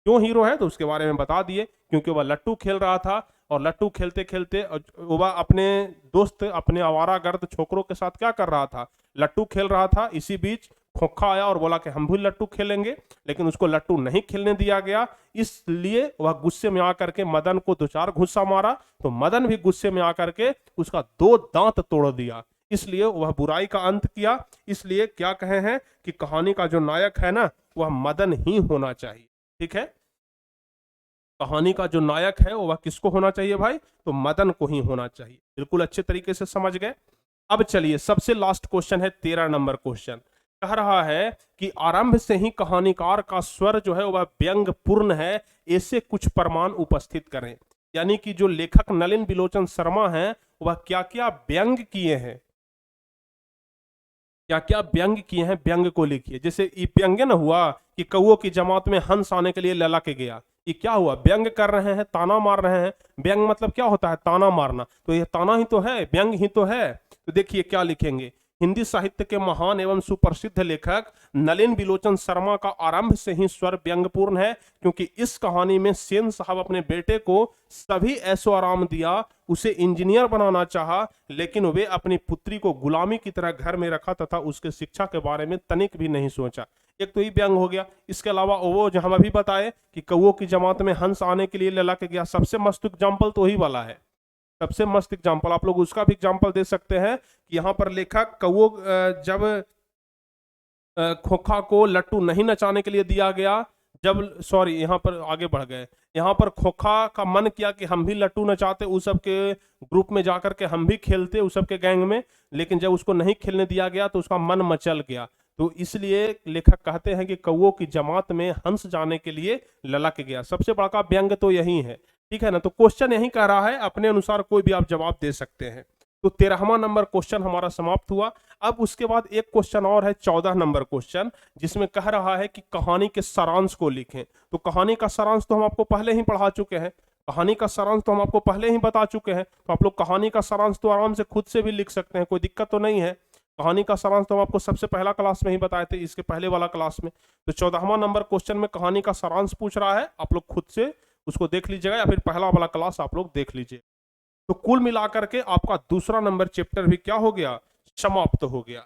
क्यों हीरो है तो उसके बारे में बता दिए, क्योंकि वह लट्टू खेल रहा था, और लट्टू खेलते खेलते वह अपने दोस्त, अपने आवारागर्द छोकरों के साथ क्या कर रहा था, लट्टू खेल रहा था। इसी बीच खोखा आया और बोला कि हम भी लट्टू खेलेंगे, लेकिन उसको लट्टू नहीं खेलने दिया गया। इसलिए वह गुस्से में आकर के मदन को 2-4 घुस्सा मारा, तो मदन भी गुस्से में आकर के उसका 2 दांत तोड़ दिया। इसलिए वह बुराई का अंत किया। इसलिए क्या कहे हैं कि कहानी का जो नायक है ना, वह मदन ही होना चाहिए। ठीक है, कहानी का जो नायक है वह किसको होना चाहिए भाई? तो मदन को ही होना चाहिए। बिल्कुल अच्छे तरीके से समझ गए। अब चलिए सबसे लास्ट क्वेश्चन है 13 नंबर क्वेश्चन। कह रहा है कि आरंभ से ही कहानीकार का स्वर जो है वह व्यंग पूर्ण है, ऐसे कुछ प्रमाण उपस्थित करें। यानी कि जो लेखक नलिन बिलोचन शर्मा हैं वह क्या क्या व्यंग किए हैं, क्या क्या व्यंग किए हैं, व्यंग को लिखिए। जैसे ये व्यंग न हुआ कि कौओं की जमात में हंस आने के लिए ललक गया, ये क्या हुआ? व्यंग कर रहे हैं, ताना मार रहे हैं। व्यंग मतलब क्या होता है? ताना मारना। तो ये ताना ही तो है, व्यंग ही तो है। तो देखिए क्या लिखेंगे। हिंदी साहित्य के महान एवं सुप्रसिद्ध लेखक नलिन बिलोचन शर्मा का आरंभ से ही स्वर व्यंगपूर्ण है, क्योंकि इस कहानी में सेन साहब अपने बेटे को सभी ऐशो आराम दिया, उसे इंजीनियर बनाना चाहा, लेकिन वे अपनी पुत्री को गुलामी की तरह घर में रखा तथा उसके शिक्षा के बारे में तनिक भी नहीं सोचा। एक तो ये व्यंग हो गया। इसके अलावा वो जो हम अभी बताए कि कौओं की जमात में हंस आने के लिए ललक गया, सबसे मस्त एग्जाम्पल तो ही वाला है। सबसे मस्त एग्जाम्पल आप लोग उसका भी एग्जाम्पल दे सकते हैं कि यहाँ पर लेखक कौओं जब खोखा को लट्टू नहीं नचाने के लिए दिया गया, जब सॉरी यहाँ पर आगे बढ़ गए, यहाँ पर खोखा का मन किया कि हम भी लट्टू नचाते, उस सब के ग्रुप में जाकर के हम भी खेलते उस सब के गैंग में, लेकिन जब उसको नहीं खेलने दिया गया तो उसका मन मचल गया। तो इसलिए लेखक कहते हैं कि कौओं की जमात में हंस जाने के लिए ललक गया। सबसे बड़ा व्यंग तो यही है। ठीक है ना। तो क्वेश्चन यही कह रहा है, अपने अनुसार कोई भी आप जवाब दे सकते हैं। तो 13वां नंबर क्वेश्चन हमारा समाप्त हुआ। अब उसके बाद एक क्वेश्चन और है 14 नंबर क्वेश्चन, जिसमें कह रहा है कि कहानी के सारांश को लिखें। तो कहानी का सारांश तो हम आपको पहले ही पढ़ा चुके हैं, कहानी का सारांश तो हम आपको पहले ही बता चुके हैं। तो आप लोग कहानी का सारांश तो आराम से खुद से भी लिख सकते हैं, कोई दिक्कत तो नहीं है। कहानी का सारांश तो हम आपको सबसे पहला क्लास में ही बताए थे, इसके पहले वाला क्लास में। तो 14वां नंबर क्वेश्चन में कहानी का सारांश पूछ रहा है, आप लोग खुद से उसको देख लीजिएगा या फिर पहला वाला क्लास आप लोग देख लीजिए। तो कुल मिलाकर के आपका दूसरा नंबर चैप्टर भी क्या हो गया? समाप्त हो गया।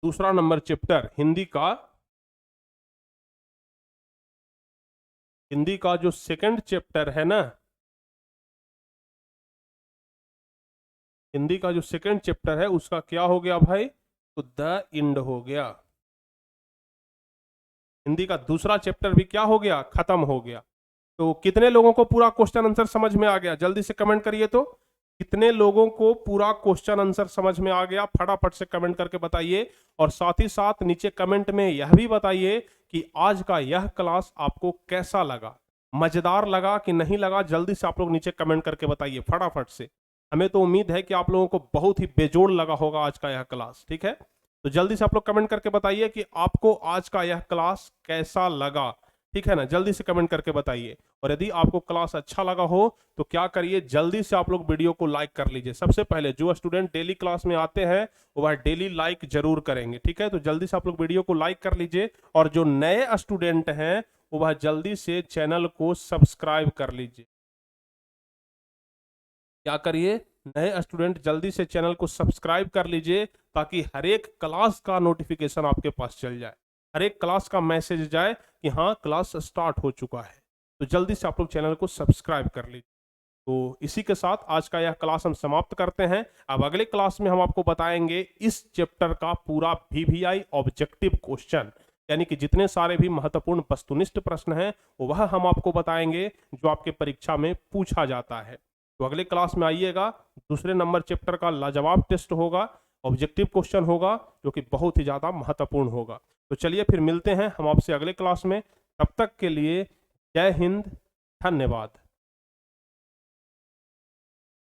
दूसरा नंबर चैप्टर हिंदी का जो सेकंड चैप्टर है ना, हिंदी का जो सेकंड चैप्टर है उसका क्या हो गया भाई? तो द एंड हो गया। हिंदी का दूसरा चैप्टर भी क्या हो गया? खत्म हो गया। तो कितने लोगों को पूरा क्वेश्चन आंसर समझ में आ गया? जल्दी से कमेंट करिए। तो कितने लोगों को पूरा क्वेश्चन आंसर समझ में आ गया? फटाफट से कमेंट करके बताइए। और साथ ही साथ नीचे कमेंट में यह भी बताइए कि आज का यह क्लास आपको कैसा लगा, मजेदार लगा कि नहीं लगा। जल्दी से आप लोग नीचे कमेंट करके बताइए फटाफट से। हमें तो उम्मीद है कि आप लोगों को बहुत ही बेजोड़ लगा होगा आज का यह क्लास। ठीक है, तो जल्दी से आप लोग कमेंट करके बताइए कि आपको आज का यह क्लास कैसा लगा। ठीक है ना, जल्दी से कमेंट करके बताइए। और यदि आपको क्लास अच्छा लगा हो तो क्या करिए, जल्दी से आप लोग वीडियो को लाइक कर लीजिए। सबसे पहले जो स्टूडेंट डेली क्लास में आते हैं वह डेली लाइक जरूर करेंगे। ठीक है, तो जल्दी से आप लोग वीडियो को लाइक कर लीजिए। और जो नए स्टूडेंट हैं वह जल्दी से चैनल को सब्सक्राइब कर लीजिए। क्या करिए, नए स्टूडेंट जल्दी से चैनल को सब्सक्राइब कर लीजिए, ताकि हर एक क्लास का नोटिफिकेशन आपके पास चल जाए, हर एक क्लास का मैसेज जाए कि हाँ क्लास स्टार्ट हो चुका है। तो जल्दी से आप लोग चैनल को सब्सक्राइब कर लीजिए। तो इसी के साथ आज का यह क्लास हम समाप्त करते हैं। अब अगले क्लास में हम आपको बताएंगे इस चैप्टर का पूरा VVI ऑब्जेक्टिव क्वेश्चन, यानी कि जितने सारे भी महत्वपूर्ण वस्तुनिष्ठ प्रश्न हैं वह हम आपको बताएंगे जो आपके परीक्षा में पूछा जाता है। तो अगले क्लास में आइएगा, दूसरे नंबर चैप्टर का लाजवाब टेस्ट होगा, ऑब्जेक्टिव क्वेश्चन होगा जो कि बहुत ही ज़्यादा महत्वपूर्ण होगा। तो चलिए फिर मिलते हैं हम आपसे अगले क्लास में। तब तक के लिए जय हिंद, धन्यवाद।